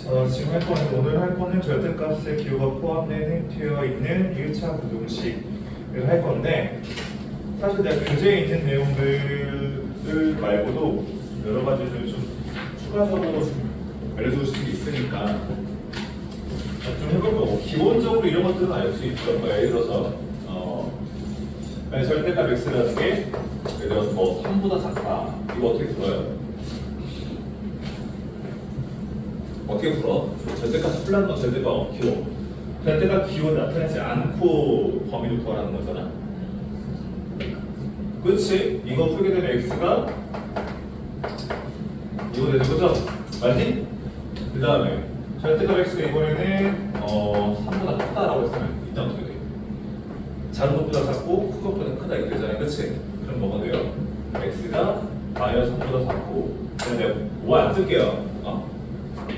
자, 지금 오늘 할 거는 절대값의 기호가 포함되어 있는 1차 부등식을 할 건데, 사실 내가 교재에 있는 내용들 말고도 여러 가지를 좀 추가적으로 좀 알려주고 싶은 게 있으니까 좀 해볼 거고, 기본적으로 이런 것들은 알 수 있죠. 예를 들어서 절대값 x라는 게 예를 들어서 뭐 3보다 작다, 이거 어떻게 풀어요? 어떻게 풀어? 절대값 풀라는 건 절대값 기호. 절대값 기호를 나타내지 않고 범위를 구하라는 거잖아. 그렇지? 이거 풀게 되면 x가 이거 되는 거죠? 맞지? 그 다음에 절대값 x가 이번에는 3보다 크다라고 했으면 이때 어떻게 돼? 작은 것보다 작고 큰 것보다 크다 이렇게 되잖아요. 그렇지? 그럼 뭐가 돼요? x가 마이너스 3보다 작고, 근데 5 안 쓸게요.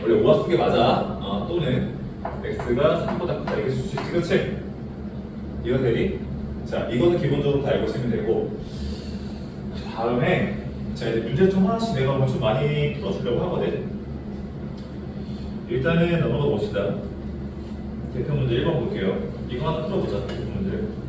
원래 5가 쓰는 게 맞아. 또는 x가 3보다 크다 이렇게 쓸 수 있지. 그렇지? 이거 되니? 자, 이거는 기본적으로 다 알고 있으면 되고, 그 다음에 자, 이제 문제 좀 하나씩 내가 오늘 좀 많이 풀어주려고 하거든. 일단은 넘어가 봅시다. 대표 문제 1번 볼게요. 이거 하나 풀어보자. 대표 문제를.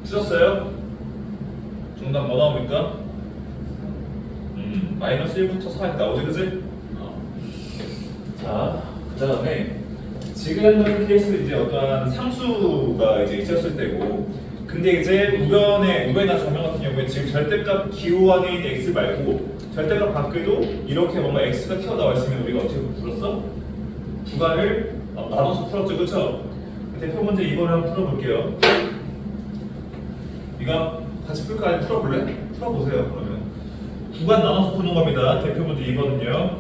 쓰셨어요? 정답 뭐 나옵니까? 마이너스 1부터 4이 나오지, 그지? 자, 그 다음에 지금 케이스는 이제 어떠한 상수가 이제 있었을 때고, 근데 이제 우변이나 좌변 같은 경우에 지금 절대값 기호 안에 있는 x 말고 절대값 밖에도 이렇게 뭔가 x가 튀어나와 있으면 우리가 어떻게 풀었어? 구간을 나눠서 풀었죠, 그쵸? 대표 문제 이번에 한번 풀어볼게요. 네가 같이 풀까? 아니면 풀어볼래? 풀어보세요. 그러면 구간 나눠서 푸는 겁니다. 대표 문제 2번은요.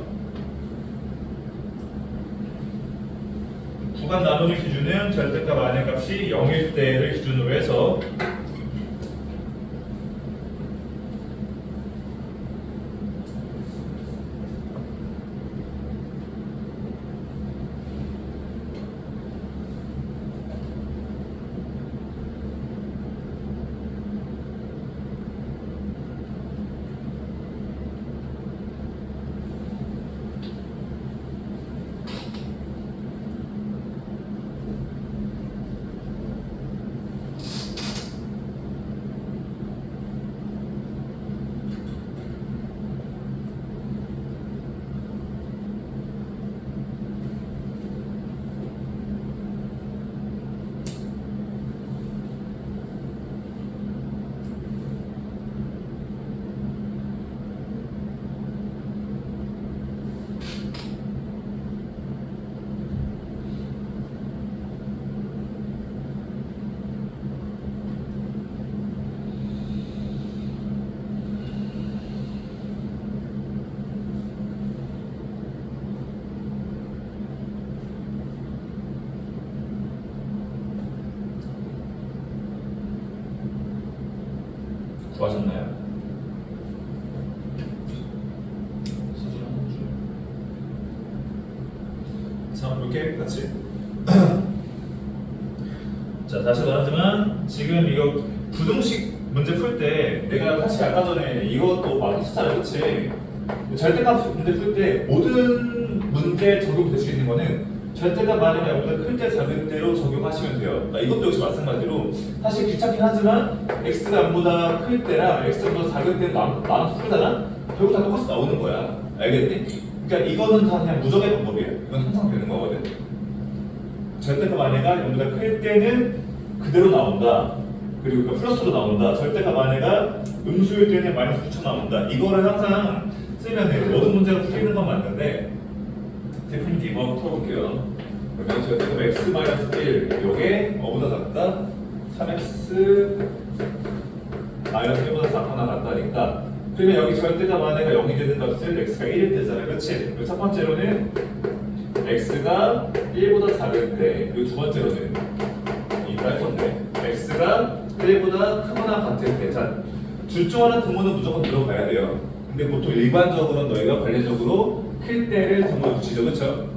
구간 나누는 기준은 절대값 안의 값이 0일 때를 기준으로 해서 구하셨나요? 자, 한번 볼게 같이. 자, 다시 말하지만 지금 이거 부등식 문제 풀 때 내가 사실 아까 전에 이것도 많이 했잖아, 그렇지? 절대값 문제 풀 때 모든 문제에 적용될 수 있는 거는 절대값 많으면 0보다 클 때 작을 때로 적용하시면 돼요. 그러니까 이것도 역시 마찬가지로 사실 귀찮긴 하지만 x가 0보다 클 때랑 x보다 작을 때는 나눠서 풀잖아? 결국 다 똑같이 나오는 거야. 알겠니? 그러니까 이거는 다 그냥 무적의 방법이에요. 이건 항상 되는 거거든. 절대값 안에가 0보다 클 때는 그대로 나온다. 그리고 플러스로 나온다. 절대값 안에가 음수일 때는 마이너스 붙여 나온다. 이거를 항상 쓰면 모든 문제가 풀리는 건 맞는데, 대표님 이번 풀어볼게요. 그러면 절대값 x-1 요게 뭐보다 작다? 3x 마이너스 1보다 작거나 같다니까 그러면 여기 절대가 만약에 0이 되는 값은 x가 1이 되잖아요. 그렇지? 그리고 첫 번째로는 x가 1보다 작을 때, 그리고 두 번째로는 이할 건데 x가 1보다 크거나 같을 때. 자, 둘 중 하나 등호는 무조건 들어가야 돼요. 근데 보통 일반적으로는 너희가 관례적으로 클 때를 등호에 붙이죠. 그렇죠?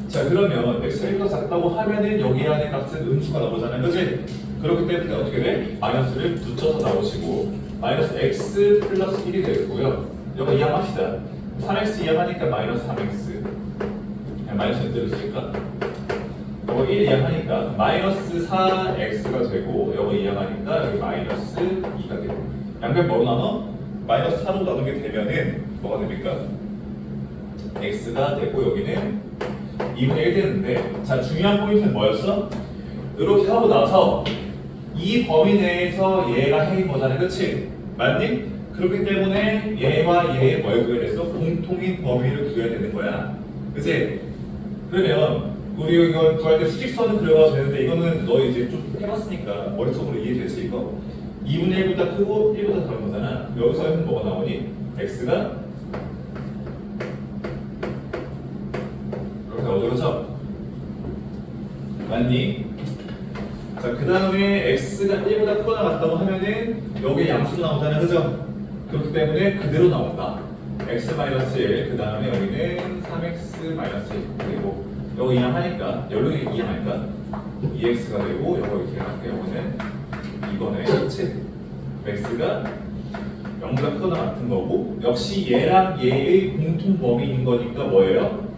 자, 그러면 x가 1보다 작다고 하면은 여기 안에 값은 음수가 나오잖아요. 그렇지? 그렇기 때문에 어떻게 돼? 마이너스를 붙여서 나오시고 마이너스 x 플러스 1이 되고요. 이거 이항합시다. 3x 이항하니까 마이너스 3x. 그냥 마이너스 몇 대로 쓸까? 이거 1 이항하니까 마이너스 4x가 되고 이거 이항하니까 여기 마이너스 2가 되고 양변 뭐로 나눠? 마이너스 4로 나누게 되면은 뭐가 됩니까? x가 되고 여기는 2분의 1 되는데, 자, 중요한 포인트는 뭐였어? 이렇게 하고 나서 이 범위 내에서 얘가 해인 거잖아. 그치? 맞니? 그렇기 때문에 얘와 얘의 뭘 구해야 됐어? 공통인 범위를 구해야 되는 거야. 그치? 그러면 우리 이거 구할 때 수직선을 그려봐도 되는데 이거는 너 이제 좀 해봤으니까 머릿속으로 이해되지 이거? 2분의 1보다 크고 1보다 작은 거잖아. 여기서는 뭐가 나오니? x가 이렇게 어디로서? 맞니? 자, 그 다음에 x가 1보다 크거나 같다고 하면은 여기 양수로 나오잖아요. 그죠? 그렇기 때문에 그대로 나온다. x-1, 그 다음에 여기는 3x-1 그리고 여기 이항하니까 여기 이항하니까 2x가 되고 여기 이렇게 할게요. 여기는 이거네. 그치? x가 0보다 크거나 같은 거고 역시 얘랑 얘의 공통 범위인 거니까 뭐예요?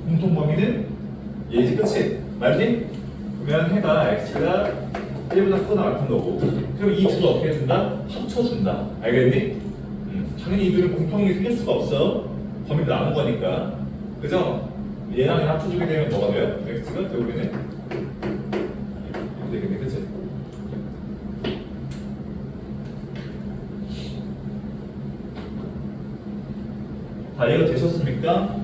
공통 범위는 얘지. 그치? 맞니? 그러면 해가 x가 1보다 크거나 같은 거고 그럼 이 둘을 어떻게 해준다? 합쳐준다. 알겠니? 당연히 이 둘은 공통이 생길 수가 없어. 범위를 나눈 거니까. 그죠? 얘랑 얘 합쳐주게 되면 뭐가 돼요? x가 결국에는 이렇게 되겠네. 그치? 다 이해가 되셨습니까?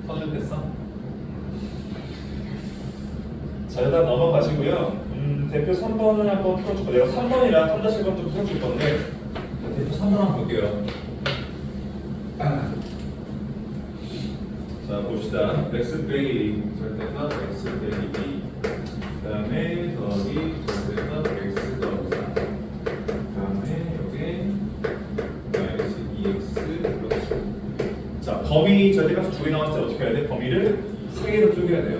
서준 됐어? 자, 일단 넘어가시고요. 대표 3번을 한번 풀어줄까? 내가 3번이랑 3-1번 좀 풀어줄 건데 대표 3번 한번 볼게요. 자, 봅시다. x 빼기 절대가 x 빼기 b 그 다음에 더하기 절대가 x 더하기 4 그 다음에 여기 마이너스 2x 플러스 9. 자, 범위 절대값 두 개 나왔을 때 어떻게 해야 돼? 범위를 세 개로 쪼개야 돼요.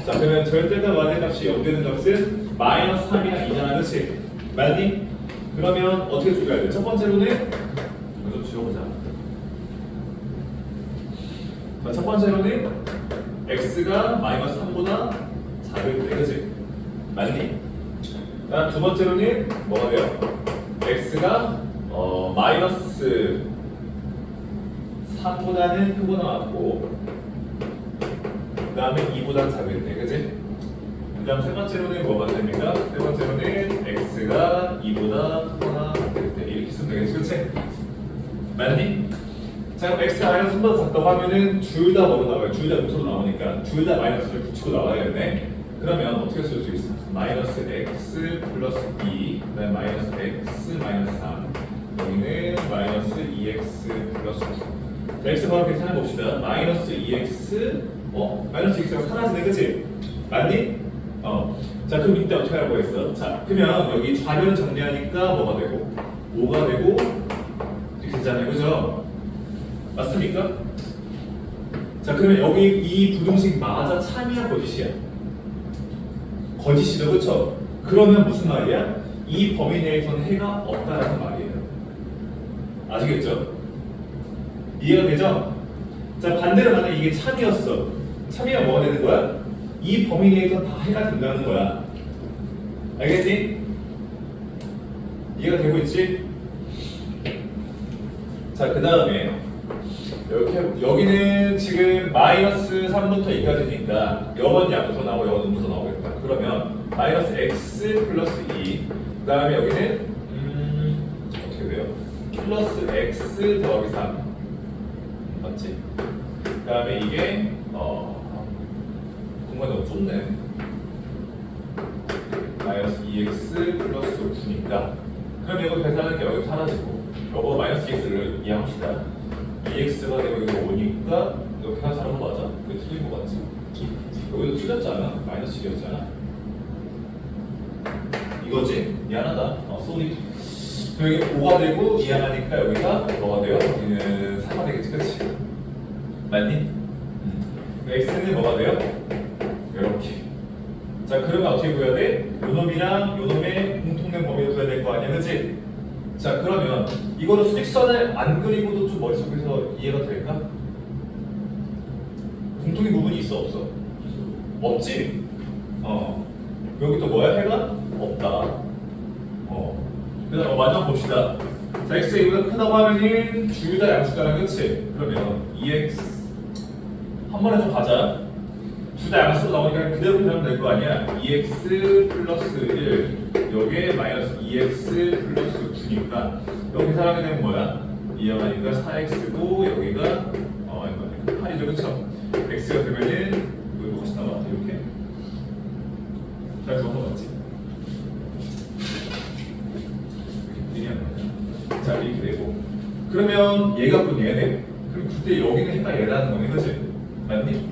자, 그러면 절대값 완전값이 0 되는 값은 마이너스 3이랑 2잖아. 그치? 맞니? 그러면 어떻게 쪼개야 돼? 첫 번째로는 이거 좀 지워보자. 자, 첫 번째로는 x가 마이너스 3보다 작을 때. 그치? 맞니? 그다음 두 번째로는 뭐가 돼요? x가 마이너스 3보다는 크거나 같고 그 다음에 2보다 작을 때, 그치? 그 다음 세 번째로는 뭐가 됩니까? 세 번째로는 x가 2보다 크거나 같을 때 이렇게 쓰면 되겠지, 그치? 맞니? 자, 그럼 x가 마이너스 3보다 작다고 하면은 둘 다 뭐로 나와요? 둘 다 음수로 나오니까 둘 다 마이너스를 붙이고 나와야겠네. 그러면 어떻게 쓸 수 있어? 마이너스 x 플러스 2, 그 다음에 마이너스 x 마이너스 3 여기는 마이너스 2x 플러스 9. 자, x 바로 계산해 봅시다. 마이너스 2x 마이너스 x가 사라지네. 그치? 맞니? 자, 그럼 이때 어떻게 하라고 했어? 자, 그러면 여기 좌변 정리하니까 뭐가 되고 5가 되고 이렇게 되잖아요. 그죠? 맞습니까? 자, 그러면 여기 이 부등식 맞아? 참이야? 거짓이야? 거짓이죠. 그쵸? 그러면 무슨 말이야? 이 범위 내에서는 해가 없다라는 말이에요. 아시겠죠? 이해가 되죠? 자, 반대로 만약에 이게 참이었어. 참이면 뭐가 되는 거야? 이 범위 내에서 다 해가 된다는 거야. 알겠니? 이해가 되고 있지? 자, 그 다음에 이렇게 여기는 지금 마이너스 3부터 2까지니까 여번 양수 나오고 여번 음수 나오겠다. 그러면 마이너스 x 플러스 2 그 다음에 여기는 어떻게 돼요? 플러스 x 더하기 3 맞지? 그 다음에 이게 공간이 너무 좁네. 마이너스 2x 플러스 2니까 그럼 이거 계산하는 게 여기 사라지고 요거 마이너스 2x를 이해합시다. 2x가 되고 이거 5니까 이거 계산 잘한 거 맞아? 이거 틀린 거 같지? 여기도 틀렸잖아. 마이너스 1이었잖아. 이거지? 미안하다. 쏘리. 여기 5가 되고 이항하니까 여기가 뭐가 돼요? 여기는 4가 되겠지, 그치? 맞니? x는 뭐가 돼요? 이렇게. 자, 그러면 어떻게 구해야 돼? 요놈이랑 요놈의 공통된 범위를 구해야 될 거 아니야, 그치? 자, 그러면 이거는 수직선을 안 그리고도 좀 머릿속에서 이해가 될까? 공통의 부분이 있어, 없어? 없지? 여기 또 뭐야? 해가? 없다. 그 다음 마지막 봅시다. 자, x가 이보다 크다고 하면은 둘 다 양수잖아, 그치? 그러면 2x 한 번에 좀 가자. 둘 다 양수로 나오니까 그대로 계산하면 될 거 아니야? 2x 플러스 1 여기에 마이너스 2x 플러스 9니까 여기 계산하게 되면 뭐야? 이항하니까 4x고 여기가 8이죠, 그쵸? x가 되면은 이거 같이 나와, 이렇게. 잘 그거 맞지? 자, 이렇게 되고 그러면 얘가 곧 얘네? 그럼 그때 여기는 해가 얘라는 거네, 그치? 맞니?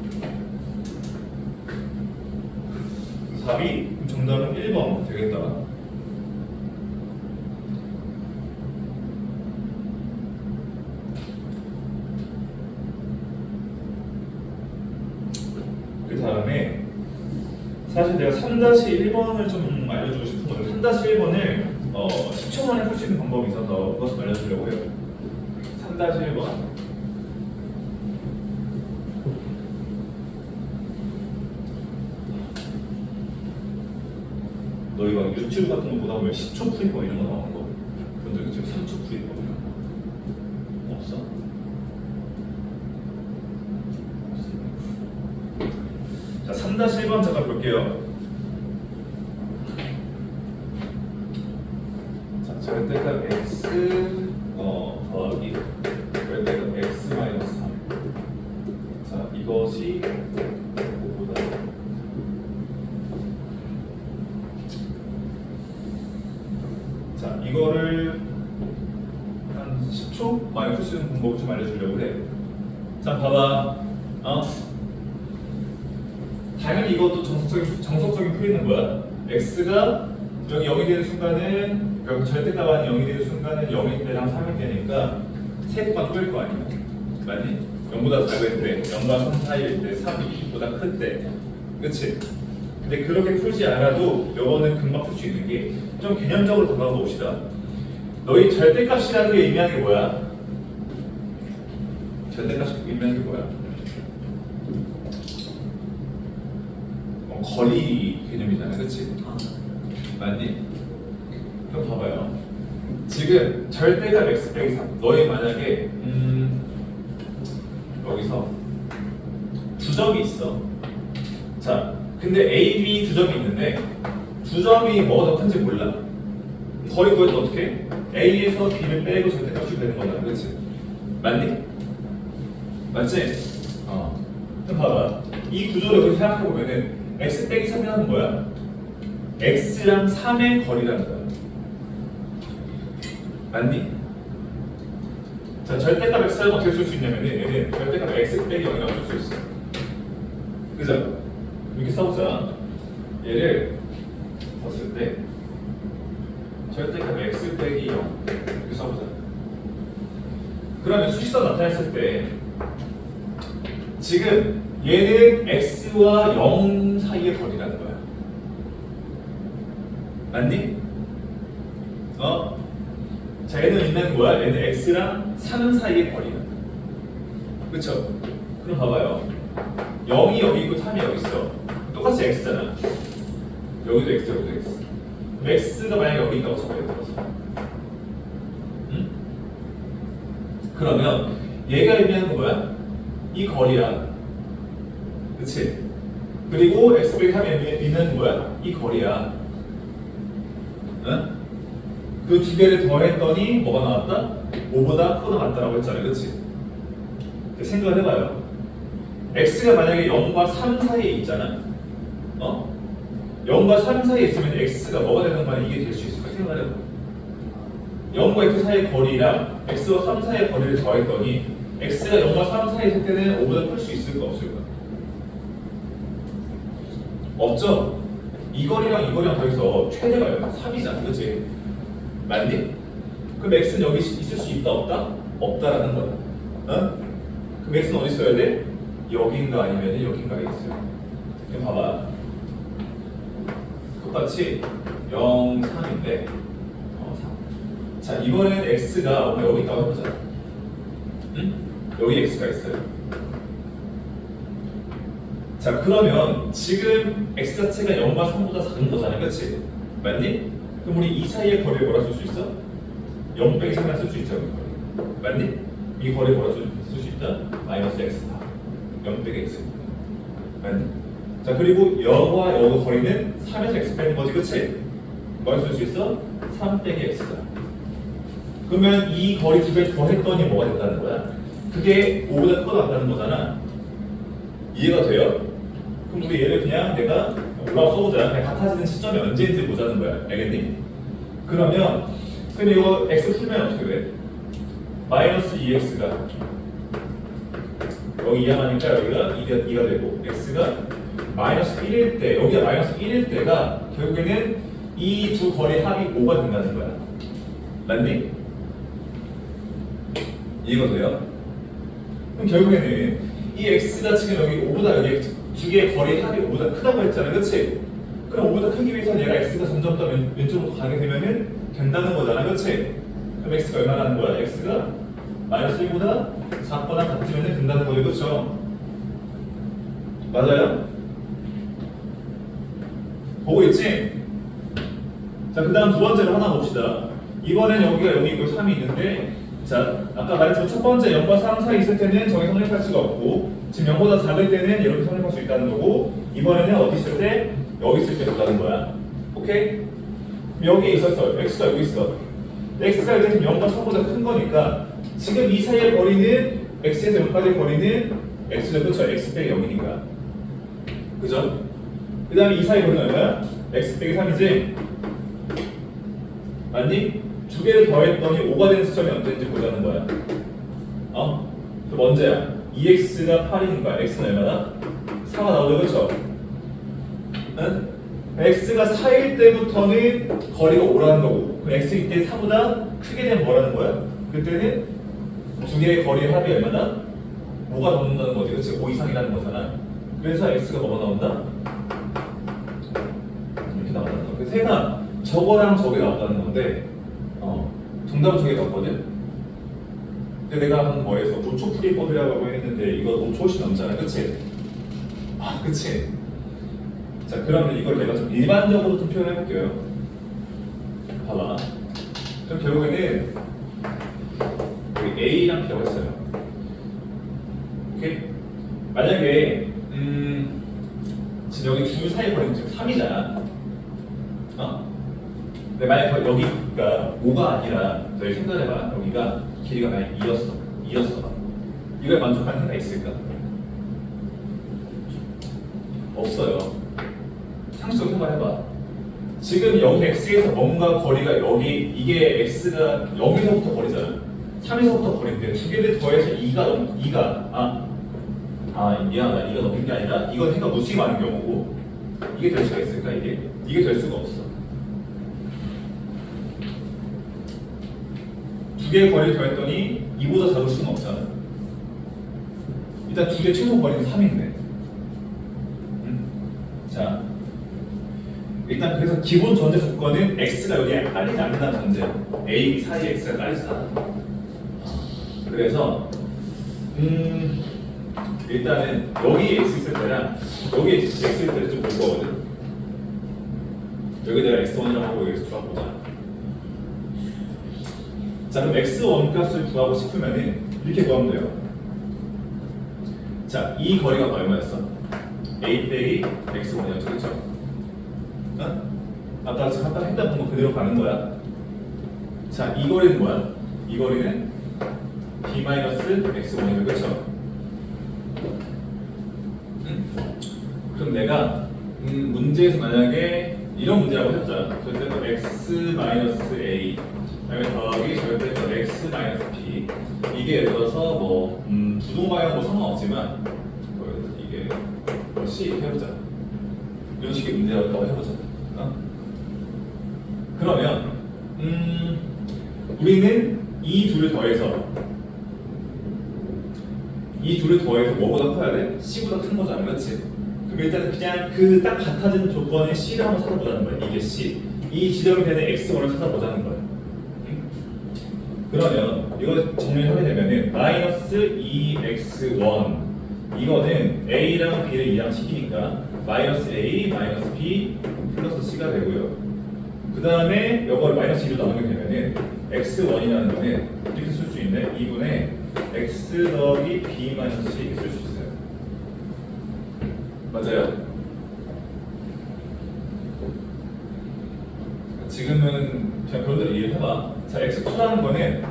답이 정답은 1번 되겠다. 그 다음에 사실 내가 3-1번을 좀 알려주고 싶은 건데 3-1번을 10초 만에 풀 수 있는 방법이 있어서 그것 좀 알려주려고 해요. 3-1번 너희 막 유튜브 같은 거 보다 보면 10초 풀이법 이런 거 나오는 거 본 적 있죠? 3초 풀이법 이런 거 없어? 자, 3-1번 잠깐 볼게요. 자, 절대값 x 더하기 절대값 x 마이너스 3. 자, 이것이 뭐보다 자, 이거를 한 10초 만에 풀 수 있는 방법을 좀 알려주려고 해. 자, 봐봐. 당연히 이것도 정석적인 풀이는 뭐야? x가 여기 0이 되는 순간은 여기 절대값이 0이 되는 순간은 0일 때랑 3일 때니까 세 곱만 쪼일 거 아니야? 맞니? 0보다 작을 때, 0과 3 사이일 때, 3이 2보다 클 때, 그치? 근데 그렇게 풀지 않아도 이거는 금방 풀 수 있는 게 좀 개념적으로 다가가 봅시다. 너희 절대값이라는 게 의미하는 게 뭐야? 절대값이 의미하는 게 뭐야? 거리 개념이잖아, 그치? 맞니? 그럼 봐봐요. 지금 절대값 x 빼기 3 너희 만약에 여기서 두 점이 있어. 자, 근데 A, B 두 점이 있는데 두 점이 뭐가 더 큰지 몰라. 거리 구해도 어떻게? A에서 B를 빼고 절대값을 빼는 거잖아, 그치? 맞니? 맞지? 그럼 봐봐. 이 구조를 여기 생각해보면은 x 빼기 3이라는 뭐야? x랑 3의 거리라는 거야. 맞니? 자, 절대값 x를 어떻게 쓸 수 있냐면 얘는 절대값 x 빼기 0이라고 쓸 수 있어. 그죠? 이렇게 써보자. 얘를 썼을 때 절대값 x 빼기 0 이렇게 써보자. 그러면 수직선 나타냈을 때 지금 얘는 x와 0 사이의 거리라는 거야. 맞니? 자, 얘는 있는 거야? 얘는 x랑 3 사이의 거리야. 그쵸? 그럼 봐봐요. 0이 여기 있고 3이 여기 있어. 똑같이 x잖아. 여기도 x, 여기도 x. 그럼 x가 만약에 여기 있다고 쳐봐요. 응? 그러면 얘가 의미하는 거야? 이 거리야. 그치? 그리고 x 빼기 3이 의미하는 거야? 이 거리야. 응? 그 두 개를 더했더니 뭐가 나왔다? 5보다 크거나 같다라고 했잖아요, 그렇지? 생각을 해봐요. x가 만약에 0과 3 사이에 있잖아. 0과 3 사이에 있으면 x가 뭐가 되는 말이 이게 될 수 있을까? 생각해봐. 0과 x 사이의 거리랑 x와 3 사이의 거리를 더했더니 x가 0과 3 사이에 있을 때는 5보다 클 수 있을까 없을까? 없죠? 이 거리랑 이 거리랑 더해서 최대가 3이잖아, 그치? 맞니? 그럼 x는 여기 있을 수 있다 없다? 없다라는 거야. 어? 그럼 x는 어디 있어야 돼? 여긴가 아니면 여긴가에 있어요. 그럼 봐봐. 똑같이 0, 3인데 3. 자, 이번엔 x가 여기 있다고 해보자. 응? 여기 x가 있어요. 자, 그러면 지금 x 자체가 0과 3보다 작은 거잖아, 그치? 맞니? 그럼 우리 이 사이의 거리를 뭐라 쓸 수 있어? 0 빼기 3만 쓸 수 있죠, 이 거리. 맞니? 이 거리 뭐라 쓸 수 있다? 마이너스 x다. 0 빼기 x. 맞니? 자, 그리고 여와 여의 거리는 3에서 x 빼는 거지, 그치? 뭐라 쓸 수 있어? 3 빼기 x다. 그러면 이 거리 두 개 더했더니 뭐가 됐다는 거야? 그게 5보다 크고 같다는 거잖아. 이해가 돼요? 그럼 우리 얘를 그냥 내가 올라가 써보자. 그냥 같아지는 시점이 언제인지 보자는 거야. 알겠니? 그러면 근데 이거 x 풀면 어떻게 돼? 마이너스 2x가 여기 2하니까 여기가 2가 되고 x가 마이너스 1일 때 여기가 마이너스 1일 때가 결국에는 이 두 거리 합이 5가 된다는 거야. 맞니? 이해가 돼요? 그럼 결국에는 이 x가 지금 여기 5보다 여기 두 개의 거리 합이 5보다 크다고 했잖아, 그렇지? 그럼 5보다 크기 위해서 얘가 x가 점점 더 왼쪽으로 가게 되면은 된다는 거잖아, 그렇지? 그럼 x가 얼마나는 거야? x가 마이너스 1보다 작거나 같으면 된다는 거죠, 그렇죠? 맞아요? 보고 있지? 자, 그 다음 두 번째로 하나 봅시다. 이번엔 여기가 0이 있고 3이 있는데, 자, 아까 말했지만 첫 번째 0과 3 사이 있을 때는 정의 성립할 수가 없고, 지금 0보다 작을 때는 이렇게 성립할 수 있다는 거고, 이번에는 어디 있을 때? 여기 있을 때 보다는 거야. 오케이? 여기에 있었어. x가 여기 있어. x가 이제 0과 3보다 큰 거니까, 지금 이 사이의 거리는 x에서 0까지의 거리는 x죠, 그렇죠? x 빼기 0이니까. 그죠? 그 다음에 이 사이 거리는 얼마야? x 빼기 3이지? 맞니? 두 개를 더했더니 5가 되는 시점이 언제인지 보자는 거야. 그럼 언제야? 2x가 8이니까 x는 얼마나? 4가 나오죠, 그렇죠? 응? x가 4일 때부터는 거리가 5라는 거고, 그럼 x일 때 4보다 크게 되면 뭐라는 거야? 그때는 두 개의 거리의 합이 얼마나? 5가 넘는다는 거지, 그렇지? 5 이상이라는 거잖아. 그래서 x가 뭐가 나온다? 이렇게 나온다는 거. 그래서 해가 저거랑 저게 나온다는 건데, 정답은 저게 같거든. 근데 내가 한 뭐에서 5초 풀이법이라고 했는데 이거 5초 훨씬 넘잖아, 그치? 그치? 자, 그러면 이걸 내가 좀 일반적으로 좀 표현해 볼게요. 봐봐. 그럼 결국에는 우리 A랑 B라고 했어요. 오케이? 만약에 지금 여기 둘 사이 거리는 지금 3이잖아. 근데 만약 여기가 5가 아니라 너희 생각해봐. 여기가 길이가 만약 2였어. 이걸 만족하는 애가 있을까? 없어요. 상식적으로 생각해봐. 지금 여기 x에서 뭔가 거리가 여기 이게 x가 0에서부터 거리잖아. 3에서부터 거리인데 두 개를 더해서 2가 미안하다. 2가 넘는 게 아니라 이건 해가 무수히 많은 경우고 이게 될 수가 있을까? 이게 될 수가 없어. 두 개의 거리를 더했더니 2보다 작을 수는 없잖아. 일단 두 개 최소 거리는 3인데. 자, 일단 그래서 기본 전제 조건은 x가 여기에 깔리지 않는다는 전제. a, b 사이에 x가 깔리지 않아. 그래서 일단은 여기 x 있을 때랑 여기 x 있을 때를 좀 볼 거거든. 여기 내가 x1이라고 하고 여기서 구해보자. 자, 그럼 x1 값을 구하고 싶으면은 이렇게 구하면 돼요. 자, 이 거리가 얼마였어? a 빼기 x1이었죠, 그렇죠? 아까 지금 아까 했던 방법 그대로 가는 거야. 자, 이 거리는 뭐야? 이 거리는 b-x1이죠, 그렇죠? 그럼 내가 문제에서 만약에 이런 문제라고 했잖아. 절대값 x 마이너스 a 그다음에 더하기 절대값 x 마이너스 b 이게 예를 들어서 뭐 부동 방향도 상관없지만 뭐 이게 뭐 c 이렇게 해보자. 이런 식의 문제라고 해보자. 그러면 우리는 이 둘을 더해서 뭐보다 커야 돼? c보다 큰 거잖아, 그렇지? 그럼 일단 그냥 그 딱 같아진 조건의 c를 한번 찾아보자는 거야. 이게 c. 이 지점에 대한 x1을 찾아보자는 거야. 그러면 이거 정리하게 되면은 마이너스 2x1 이거는 a랑 b를 이항시키니까 마이너스 a 마이너스 b 플러스 c가 되고요. 그 다음에 이걸 마이너스 2로 나누게 되면은 x1이라는 거는 이렇게 쓸 수 있네. 2분의 x 더하기 b 마이너스 c 이렇게 쓸 수 있어요. 맞아요? 지금은 그냥 그런대로 이해해봐. 자, x2라는 거는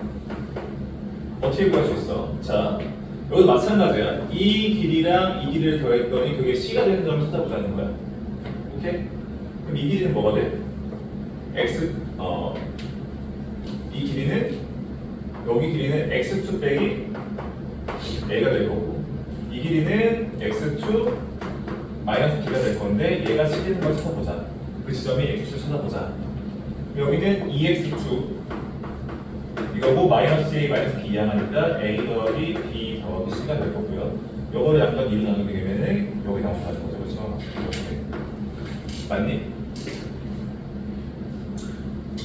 어떻게 구할 수 있어? 자, 여기도 마찬가지야. 이 길이랑 이 길이를 더했더니 그게 c가 되는 점을 찾아보자는 거야. 오케이? 그럼 이 길이는 뭐가 돼? 이 길이는 여기 길이는 x2 빼기 a가 될 거고 이 길이는 x2 마이너스 b가 될 건데 얘가 c 되는 걸 찾아보자. 그 지점이 x2 찾아보자. 여기는 2x2 이거고 마이너스 a 마이너스 b 이항하니까 a 더하기 b 더하기 c가 될 거고요. 요거를 약간 2로 나누게 되면은 여기 나오는 거죠. 그렇죠? 맞니?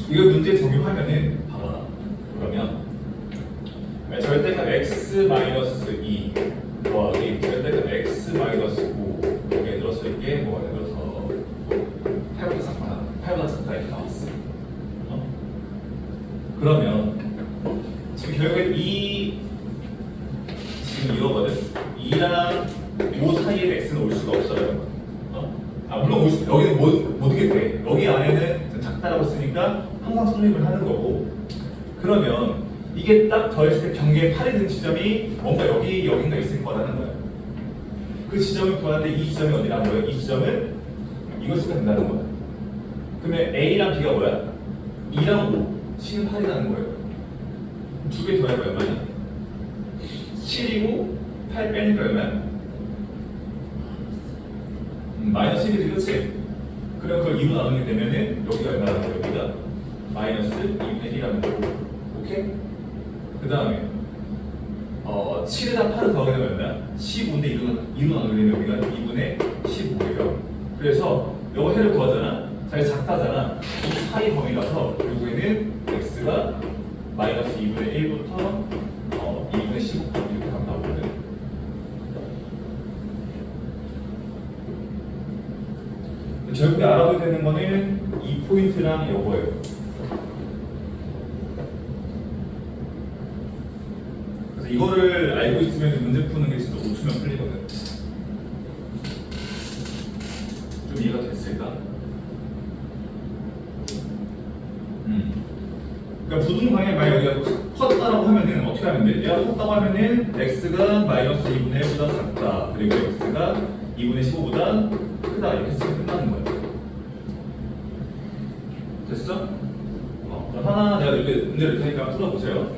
이거 문제 적용하면은 봐봐. 그러면 절대값 x 마이너스 2 더하기 절대값 x 마이너스 5 여기에 들었을 게 뭐가 예를 들어서 8보다 작다 이렇게 나왔어. 그러면 지금 결국에 지금 이거거든. 2랑 5 사이에 x는 올 수가 없어요. 물론 여기는 못 오게 돼. 여기 안에는 작다라고 쓰니까 항상 성립을 하는 거고. 그러면 이게 딱 더했을 때 경계에 8이 든 지점이 뭔가 여긴가 있을 거라는 거야. 그 지점을 구하는데 이 지점이 어디라는 거야? 이 지점은 이걸 쓰면 된다는 거야. 그러면 A랑 B가 뭐야? 2랑 5, C는 8이라는 거예요. 두 개 더해봐 얼마냐? 7이고 8 빼니까 얼마야? 마이너스 1이지, 그렇지? 그럼 그걸 2로 나누게 되면은 여기가 얼마라는 거야? 여기가 마이너스 2분의 1이라는 거고. 오케이? 그 다음에 7에다 8을 더하게 되면 얼마야? 15인데 2로 나누게 되면 여기가 2분의 15예요. 그래서 요거 해를 구하잖아. 잘 작다잖아. 이 사이 범위라서 결국에는 x가 마이너스 2분의 1부터 2분의 15까지 이렇게 나오거든. 결국에 알아둬야 되는 거는 이 포인트랑 요거예요. 그래서 이거를 알고 있으면 문제 푸는 게 진짜 5초면 풀리거든. 좀 이해가 됐을까? 그러니까 부등 방향 만약 여기가 컸다라고 하면은 어떻게 하면 돼? 얘가 컸다고 하면은 x가 마이너스 2분의 1보다 작다. 그리고 x가 2분의 15보다 크다. 이렇게 쓰면 끝나는 거야. 됐어? 그럼 하나 내가 이렇게 문제를 낼 테니까 풀어보세요.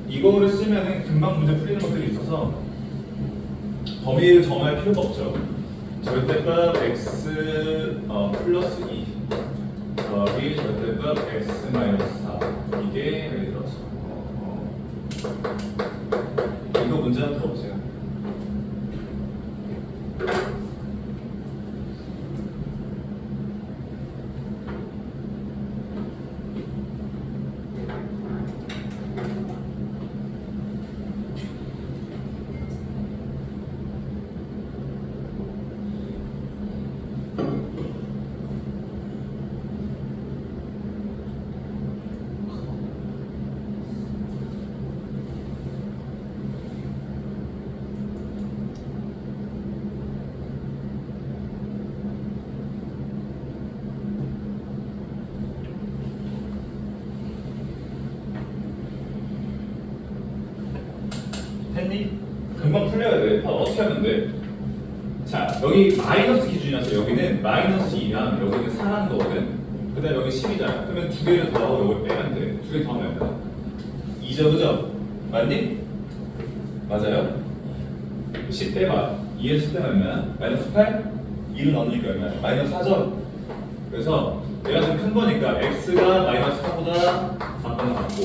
이거를 쓰면은 금방 문제 풀리는 것들이 있어서 범위를 정할 필요가 없죠. 절대값 x 플러스 2 더하기 절대값 x 마이너스 4 이게 예를 들어서 이거 문제 한번 풀어보세요. 했니? 금방 풀려야 돼. 어떻게 하면 돼? 자, 여기 마이너스 기준이라서 여기는 마이너스 2랑 여기는 4라는 거거든. 그 다음에 여기 10이잖아. 그러면 두 개를 더하고 여기 빼면 돼. 두 개 더하면 얼마야? 2죠, 그죠? 맞니? 맞아요? 10 빼봐. 2에서 10 빼면 얼마야? 마이너스 8? 2를 넣으니까 얼마야? 마이너스 4죠? 그래서 얘가 좀 큰 거니까 x가 마이너스 4보다 작거나 같고,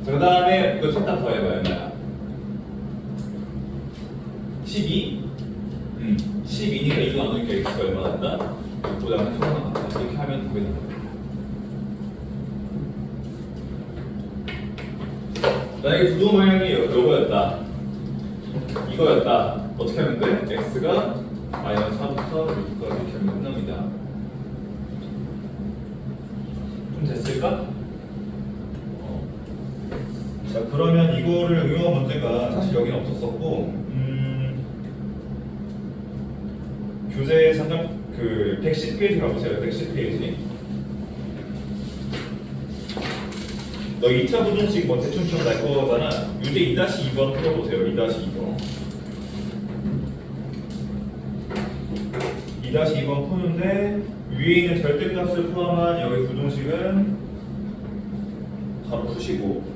그 다음에 이거 셋다 더해봐요. 얼마야? 12? 12니까 2도 나누니까 x가 얼마 난다? 6보다 한 조금만 같다. 이렇게 하면 답이 나와. 만약에 부도 모양이 요거였다. 이거였다. 어떻게 하면 돼? x가 마이너스 4부터 6까지 이렇게 하면 끝납니다. 좀 됐을까? 자, 그러면 이거를 응용한 문제가 사실 여기는 없었었고, 교재 상점 그 110페이지 가보세요. 110페이지. 너 2차 부등식 뭐 대충 좀 날 거잖아. 유제 2-2번 풀어보세요. 2-2번. 2-2번 푸는데 위에 있는 절대값을 포함한 여기 부등식은 바로 푸시고,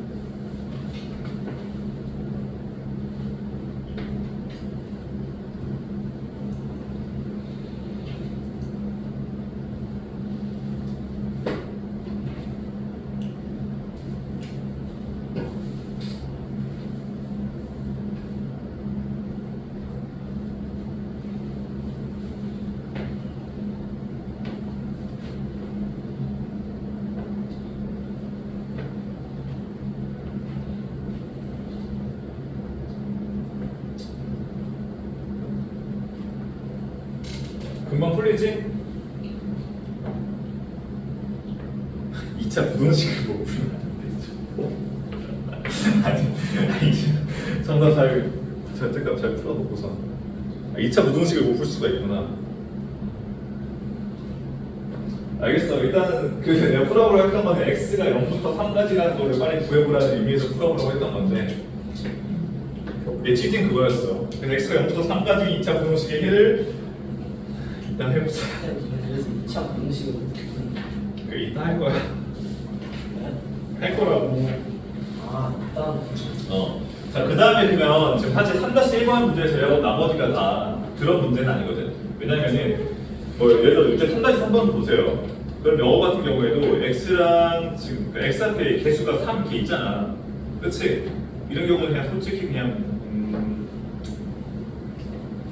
금방 풀리지? 2차 부등식을 못 풀면 안 되죠. 아니, 정답 잘 절대값 잘 풀어놓고서 2차 부등식을 못 풀 수가 있구나. 알겠어. 일단은 그 내가 풀어보라고 했던 건 x가 0부터 3까지라는 거를 빨리 구해보라는 의미에서 풀어보라고 했던 건데, 내 취지는 그거였어. 그래서 x가 0부터 3까지 2차 부등식의 해를 일단 해보자. 그래서 2차 공식을 그 이따 할 거야. 할 거라고. 일단 자, 그 다음에 그러면 지금 사실 3-1번 문제 제외하고 나머지가 다 그런 문제는 아니거든. 왜냐면은 뭐 예를 들어 이제 3-3번 보세요. 그럼 영어 같은 경우에도 x랑 지금 그 x한테 개수가 3 이렇게 있잖아. 그치? 이런 경우는 그냥 솔직히 그냥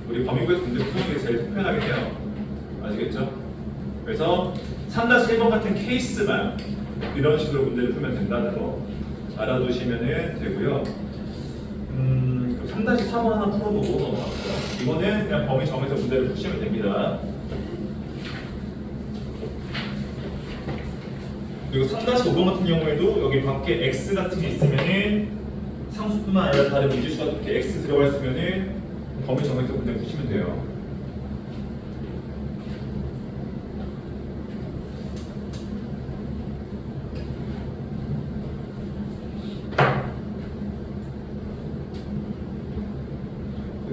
우리 범위구에서 문제 푸는 게 제일 특별하겠네요. 아시겠죠? 그래서 3-1번 같은 케이스만 이런 식으로 문제를 풀면 된다는 거 알아두시면 되고요. 3-4번 하나 풀어보고 넘어갈게요. 이거는 그냥 범위 정해서 문제를 푸시면 됩니다. 그리고 3-5번 같은 경우에도 여기 밖에 x 같은 게 있으면은 상수뿐만 아니라 다른 미지수가 이렇게 x 들어가 있으면은 범위 정해서 문제 푸시면 돼요.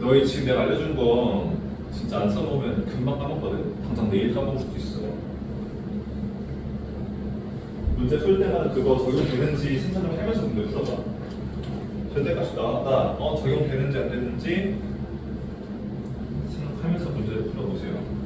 너희 지금 내가 알려준 거 진짜 안 써놓으면 금방 까먹거든. 당장 내일 까먹을 수도 있어. 문제 풀 때마다 그거 적용되는지 생각 좀 하면서 문제 풀어봐. 절대값이 나왔다. 적용되는지 안 되는지 생각하면서 문제를 풀어보세요.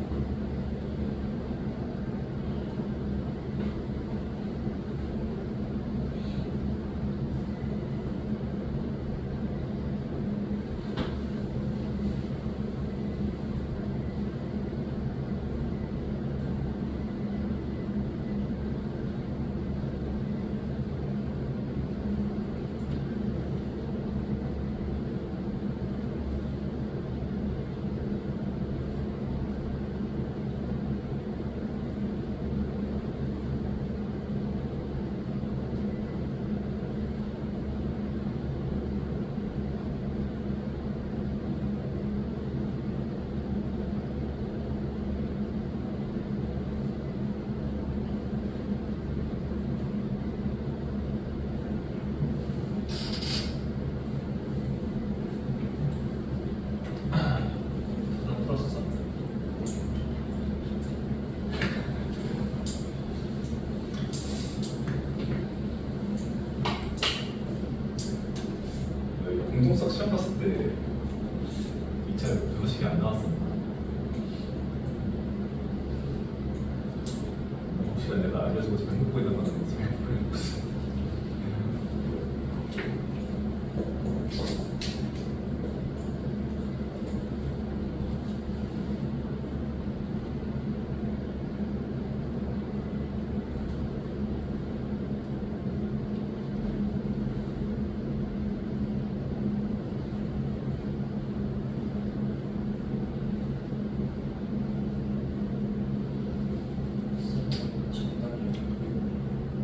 알려주고 지금 행복해 있는 건 아니지.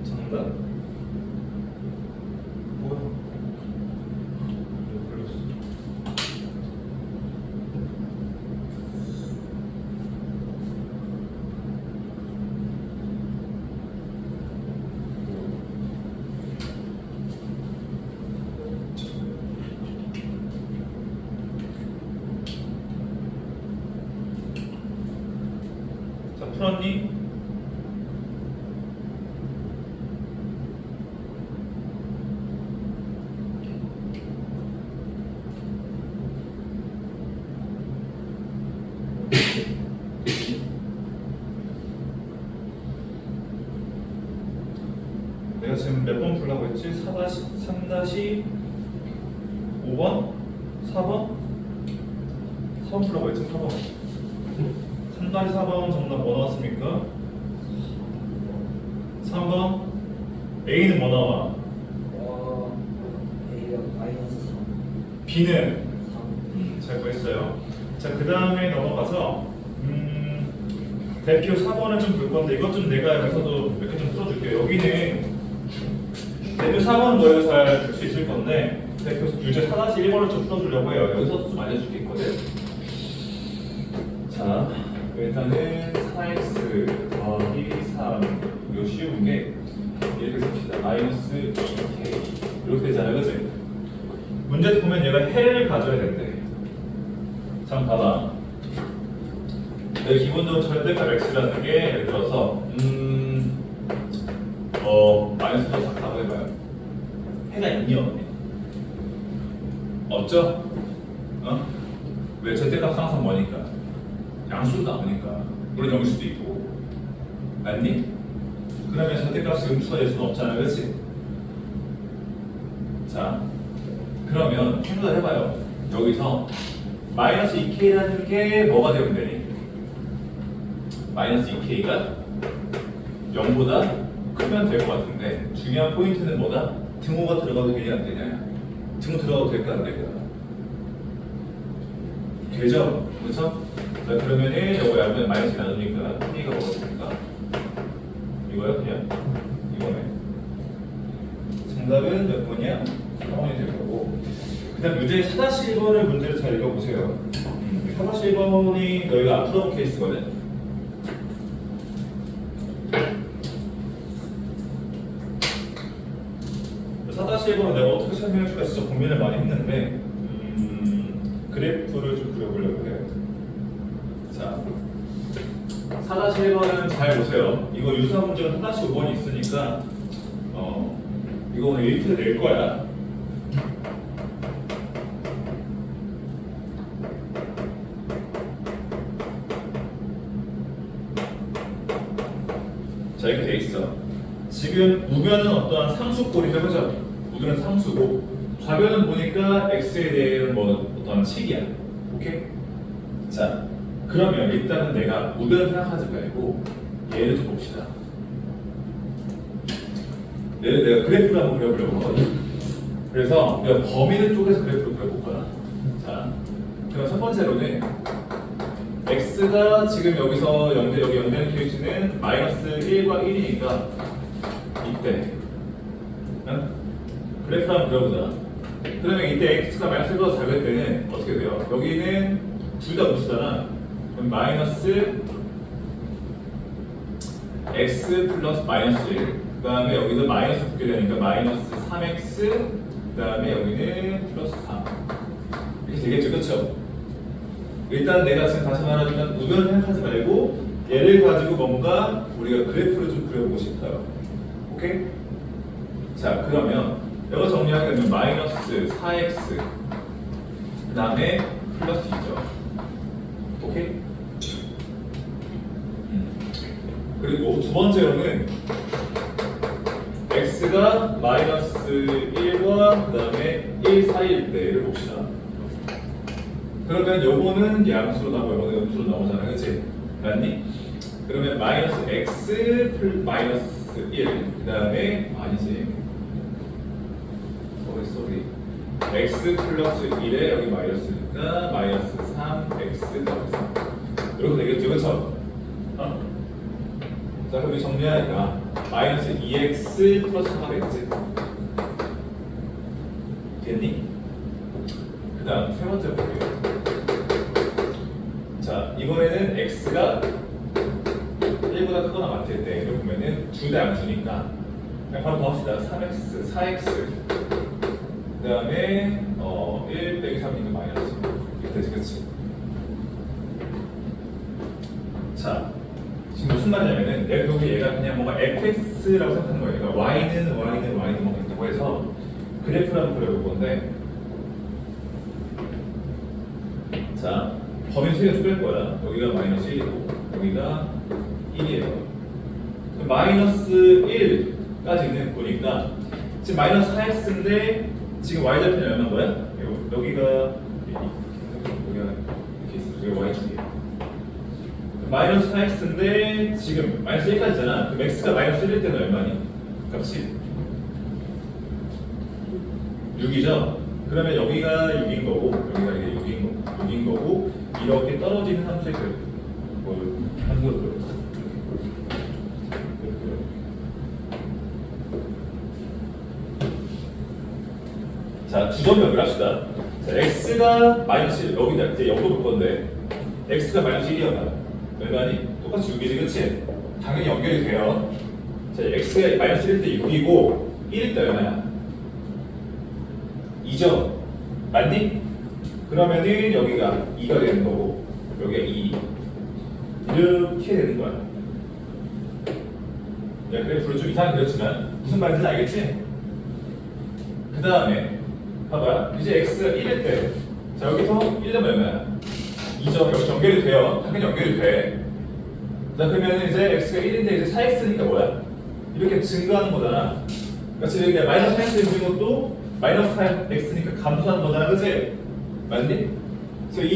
정답? 뭐야? 왜 걸렸어? 자, 풀었니? 내가 지금 몇 번 풀라고 했지? 3-5번? 4번? 4번 풀라고 했지? 4번 3-4번 정답 뭐 나왔습니까? 3번 A는 뭐 나와? A가 마이너스 3. B는? 3. 잘 구했어요. 자, 그 다음에 넘어가서 대표 4번을 좀 볼 건데 이것 좀 내가 여기서도 몇 개 좀 풀어줄게요. 여기는 대표 4번은 너희가 잘 풀 수 있을 건데 대표 유제 4-1번을 좀 풀어주려고 해요. 여기서 좀 알려줄 게 있거든. 자, 일단은 4x 더하기 3 이거 쉬운 게 이렇게 씁시다. 마이너스 2k 이렇게 되잖아요, 그치? 문제 보면 얘가 해를 가져야 된대. 자, 봐봐. 기본적으로 절대값 x라는 게 예를 들어서 마이너스로 작다고 해봐요. 해가 있니 없니? 없죠? 왜 절대값 항상 뭐니까? 양수가 나오니까. 물론 영일 수도 있고. 맞니? 그러면 절대값이 음수가 될 수는 없잖아, 그렇지? 자, 그러면 생각을 해봐요. 여기서 마이너스 2k라는 게 뭐가 되면 되니? 마이너스 2k가 0보다 크면 될 것 같은데 중요한 포인트는 뭐다? 등호가 들어가도 되냐 안 되냐? 등호 들어가도 될까 안 될까? 되죠? 그렇죠? 자, 그러면은 이거 약분 마이너스 나누니까 K가 뭐가 됩니까? 이거요? 그냥 이거네. 정답은 몇 번이야? 4번이 될 거고. 그 다음 유제 4-1번을 문제를 잘 읽어보세요. 4-1번이 너희가 안 풀어본 케이스거든. 4-1번은 내가 어떻게 설명해줄까 진짜 고민을 많이 했는데 그래프를 좀 그려보려고 해요. 자, 4-1번은 잘 보세요. 이거 유사 문제는 4-5번이 있으니까 이거 오늘 1트 낼 거야. 자, 이렇게 돼 있어. 지금 우변은 어떠한 상수꼴이죠, 그죠? 우변은 상수고 좌변은 보니까 x에 대한 뭐 어떠한 식이야. 오케이? 자, 그러면 일단은 내가 우변을 생각하지 말고 얘를 좀 봅시다. 얘를 내가 그래프를 한번 그려보려고 하거든. 그래서 내가 범위를 쪼개서 그래프를 그려볼 거야. 자, 그럼 첫 번째로는 x가 지금 여기서 여기 연결 케이스는 마이너스 1과 1이니까 이때 그래프 한번 그려보자. 그러면 이때 x가 마이너스 1보다 작을 때는 어떻게 돼요? 여기는 둘 다 음수잖아. 그럼 마이너스 x 플러스 마이너스 1. 그 다음에 여기도 마이너스 붙게 되니까 마이너스 3x. 그 다음에 여기는 플러스 3. 이렇게 되겠죠, 그쵸? 일단 내가 지금 다시 말하자면 우변을 생각하지 말고 얘를 가지고 뭔가 우리가 그래프를 좀 그려보고 싶어요. 오케이? 자, 그러면 이거 정리하게 되면 마이너스 4x 그 다음에 플러스 2죠. 오케이? 그리고 두 번째로는 x가 마이너스 1과 그 다음에 1 사이일 때를 봅시다. 그러면 요거는 양수로 나오고 요거는 음수로 나오잖아, 그치? 맞니? 그러면 마이너스 x 플 마이너스 1, 그 다음에 아니지. 쏘리. x 플러스 1에 여기 마이너스니까 마이너스 3x 더해서 이렇게 되겠죠, 그쵸? 자, 그럼 이 정리하니까 마이너스 2x 플러스 3가 되겠지? 됐니? 그 다음 세 번째 볼게요. 자, 이번에는 x가 1보다 크거나 같을 때 이렇게 보면은 둘 다 양수니까 그냥 바로 더합시다. 3x, 4x 그 다음에 1 빼기 3이니까 마이너스 이렇게 되지, 그치? 자, 지금 무슨 말이냐면은 내가 결국 얘가 그냥 뭔가 fx라고 생각하는 거예요. 그러니까 y는 뭐가 있다고 해서 그래프를 한번 그려볼 건데, 자, 범위 세 개 쭉 뺄 거야. 여기가 마이너스 1이고 여기가 1이에요. 마이너스 1까지는 보니까 지금 마이너스 4x인데 지금 y좌표는 얼마인 거야? 여기가 이렇게 있어. 여기 y축이에요. 마이너스 4x인데 지금 마이너스 1까지잖아. 그럼 x가 마이너스 1일 때는 얼마니? 값이 6이죠? 그러면 여기가 6인 거고 여기가 이게 6인 거고 이렇게 떨어지는 함수의 한 거고요. 자, 두 번 연결 합시다. 자, x가 마이너스 1, 여기다 이제 역으로 볼 건데 x가 마이너스 1이었나? 얼마니? 똑같이 6이지, 그치? 당연히 연결이 돼요. 자, x가 마이너스 1일 때 6이고 1일 때 얼마야? 2죠? 맞니? 그러면은 여기가 2가 되는 거고 여기가 2 이렇게 되는 거야. 야, 그래프를 좀 이상하게 그렸지만 무슨 말인지 알겠지? 그 다음에 봐봐, 이제 x가 1일 때, 자 여기서 1은 얼마야? 2죠. 여기 연결이 돼요. 당연히 연결이 돼. 자, 그러면 이제 x가 1인데 이제 4x니까 뭐야? 이렇게 증가하는 거잖아. 그러니까 지금 여기 마이너스 4x 있는 것도 마이너스 4x니까 감소하는 거잖아, 그치? 맞니? 그래서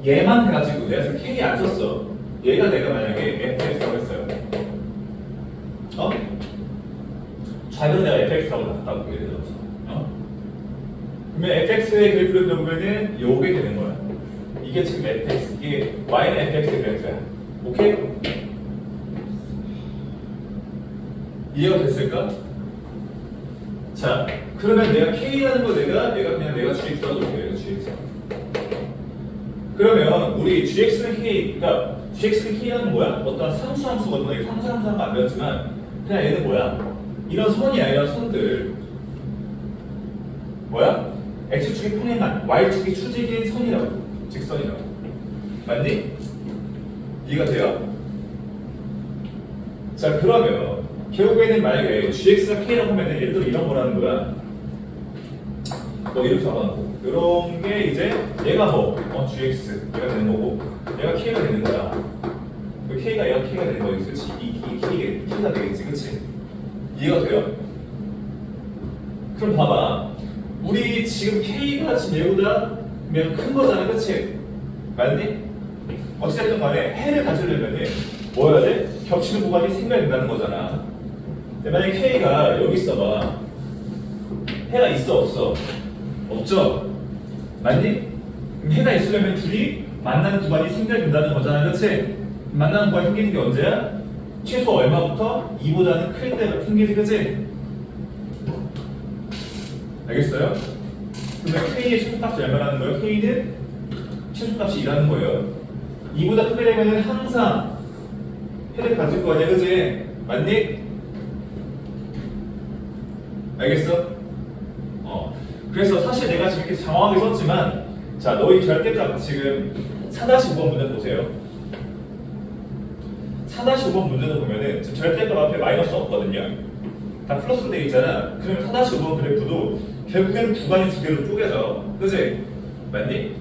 얘만 가지고 내가 지금 k 안 썼어. 얘가 내가 만약에 fx라고 했어요. 좌변은 내가 fx라고 바꿔보게 되죠. 그러면 fx의 그래프를 그려보면은 요게 되는 거야. 이게 지금 fx, 이게 y는 fx의 그래프야. 오케이? 이해가 됐을까? 자, 그러면 내가 k라는 거 얘가 그냥 gx라고 볼게요. gx. 그러면 우리 gx는 k, 그러니까 gx는 k라는 뭐야? 어떤 상수함수거든. 이게 상수함수는 안 배웠지만 그냥 얘는 뭐야? 이런 선이야, 이런 선들. 뭐야? x축이 평행한, y축이 추직인 선이라고. 직선이라고. 맞니? 이해가 돼요? 자, 그러면 결국에는 만약에 gx가 k라고 하면 예를 들어 이런 거라는 거야. 뭐 이렇게 잡아놓고 이런 게 이제 얘가 gx 얘가 되는 거고 얘가 k가 되는 거야. 그 k가 얘가 k가 되는 거지, 그렇지? 이 k가 되겠지, 그렇지? 이해가 돼요? 그럼 봐봐, 우리 지금 k가 지금 얘보다 그냥 큰 거잖아, 그렇지? 맞니? 어찌됐든 간에 해를 가지려면은 뭐 해야 돼? 겹치는 구간이 생겨야 된다는 거잖아. 근데 만약에 k가 여기 있어봐. 해가 있어, 없어? 없죠? 맞니? 그럼 해가 있으려면 둘이 만나는 구간이 생겨야 된다는 거잖아, 그렇지? 만나는 구간이 생기는 게 언제야? 최소 얼마부터? 2보다는 클 때가 생기지, 그치? 알겠어요? 그러면 K의 최소값이 얼마라는 거예요? K는 최소값이 2라는 거예요. 2보다 크게 되면 항상 해를 가질 거 아니야, 그치? 맞니? 알겠어? 그래서 사실 내가 지금 이렇게 장황하게 썼지만 자, 너희 절대값 지금 4-5번 문제 보세요. 4-5번 문제도 보면은 지금 절대값 앞에 마이너스 없거든요. 다 플러스로 되어 있잖아. 그러면 4-5번 그래프도 결국에는 구간이 두 개로 쪼개져. 그치? 맞니?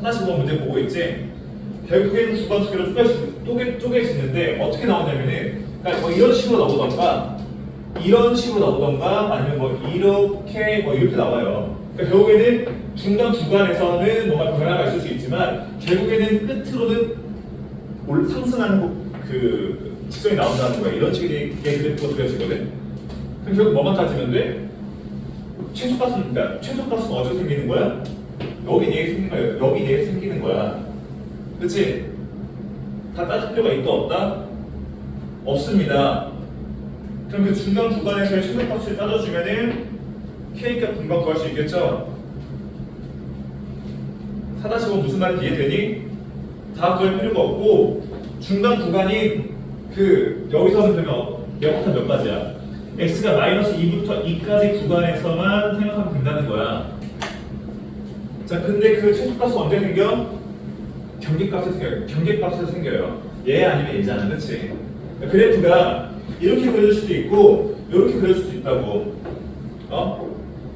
4-5번 문제 보고 있지? 결국에는 구간 두 개로 쪼개지는데 어떻게 나오냐면은 그러니까 뭐 이런 식으로 나오던가 이런 식으로 나오던가 아니면 뭐 이렇게 나와요. 그러니까 결국에는 중간 구간에서는 뭔가 변화가 있을 수 있지만 결국에는 끝으로는 상승하는 그 직선이 나온다는 거야. 이런 식의 그래프가 그려지거든. 그럼 결국 뭐만 따지면 돼? 최소값은 그러니까 최소값은 어디서 생기는 거야? 여기 내에 생기는 거야. 여기 내에 생기는 거야. 그렇지? 다 따질 필요가 있다 없다? 없습니다. 그럼 그 중간 구간에서의 최소값을 따져주면은 K값 금방 구할 수 있겠죠? 4-5 무슨 말인지 이해되니? 다 구할 필요가 없고 중간 구간이 그 여기서는 그러면 얘부터 몇 가지야? x가 마이너스 2부터 2까지 구간에서만 생각하면 된다는 거야. 자, 근데 그 최소값은 언제 생겨? 경계값에서 생겨요. 경계값에서 생겨요. 얘 아니면 얘잖아, 그렇지? 그래프가 이렇게 그려질 수도 있고 이렇게 그려질 수도 있다고.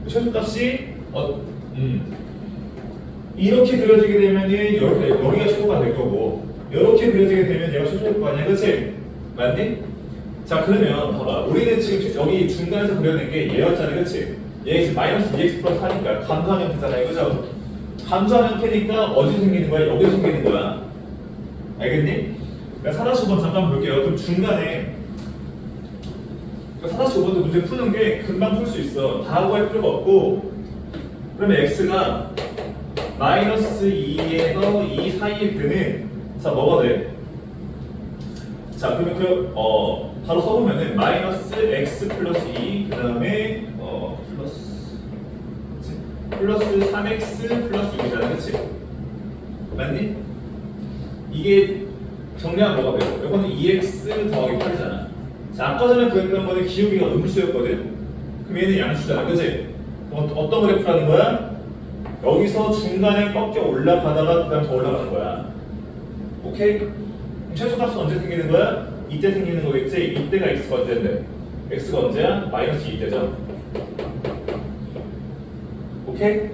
최소값이 이렇게 그려지게 되면은 이렇게 여기가 최소가 될 거고 이렇게 그려지게 되면 얘가 최소일 거 아니야, 그렇지? 맞니? 자, 그러면 봐봐. 우리는 지금 여기 중간에서 그려낸 게 얘였잖아, 그렇지? 얘 지금 마이너스 2x 플러스 4니까 감소한 형태잖아요, 그죠? 감소한 형태니까 어디서 생기는 거야? 여기서 생기는 거야. 알겠니? 그러니까 4-5번 잠깐 볼게요. 그럼 중간에 4-5번도 문제 푸는 게 금방 풀 수 있어. 다 하고 할 필요가 없고 그러면 x가 마이너스 2에서 2 사이일 때는 자, 뭐가 돼? 자, 그러면 바로 써보면은 마이너스 x 플러스 2 그 다음에 플러스 3x 플러스 6이잖아, 그치? 맞니? 이게 정리하면 뭐가 돼요? 이거는 2x 더하기 8이잖아. 자, 아까 전에 그랬던 거는 기울기가 음수였거든? 그럼 얘는 양수잖아, 그치? 어떤 그래프라는 거야? 여기서 중간에 꺾여 올라가다가 그 다음 더 올라가는 거야. 오케이? 그럼 최소값은 언제 생기는 거야? 이때 생기는 거겠지? 이때가 x가 언제인데? x가 언제야? 마이너스 2때죠? 오케이?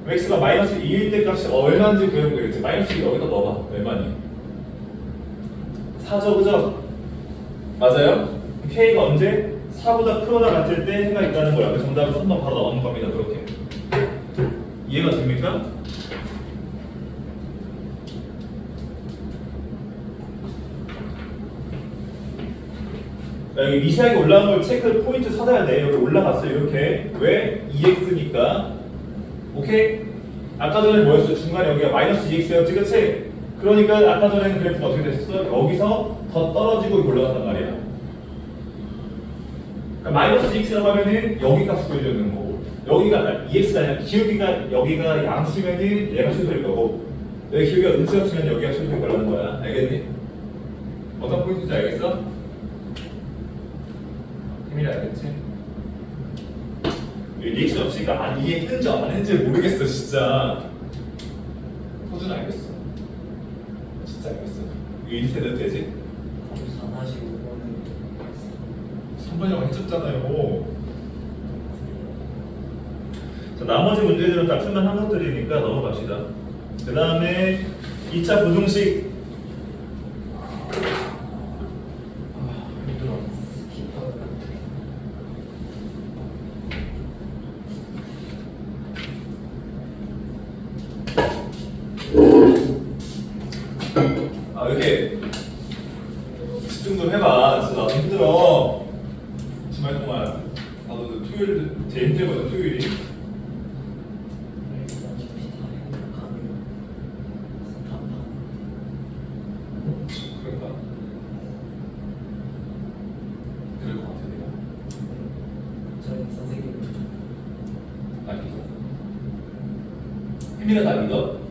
x가 마이너스 2일 때 값이 얼마인지 그려보면 되겠지? 마이너스 2 여기다 넣어봐. 얼마니? 4죠, 그죠? 맞아요? k가 언제? 4보다 크거나 같을 때 해가 있다는 거야. 그래서 정답은 3번 바로 나오는 겁니다. 그렇게. 이해가 됩니까? 여기 미세하게 올라간 걸 체크 포인트 찾아야 돼. 여기 올라갔어 이렇게. 왜? 2x니까. 오케이? 아까 전에 뭐였어? 중간에 여기가 마이너스 2x였지, 그치? 그러니까 아까 전에는 그래프가 어떻게 됐었어? 여기서 더 떨어지고 올라간단 말이야. 그러니까 마이너스 2x라고 하면은 여기 값을 보여주는 거고 여기가 2x가 아니라 기울기가 여기가 양수면은 얘가 최소일 거고 여기 기울기가 음수였으면 여기가 최소일 거라는 거야. 알겠니? 어떤 포인트인지 알겠어? 힘이 알겠지? 리액션 없으니까 이해했는지 안 했는지 모르겠어 진짜. 서준 알겠어. 진짜 알겠어. 이거 인쇄 해도 되지? 4-5번은 3번이라고 해줬잖아요. 자, 나머지 문제들은 다 풀만한 것들이니까 넘어갑시다. 그 다음에 2차 부등식. 힘들어. 스키퍼. 이렇게 집중 좀 해봐. 진짜 나도 힘들어. 주말 동안 나도 토요일 제일 힘들거든. 토요일이. 그런가? 그럴 것 같아 내가. 저희 선생님 나 믿어. 혜민아 나 믿어?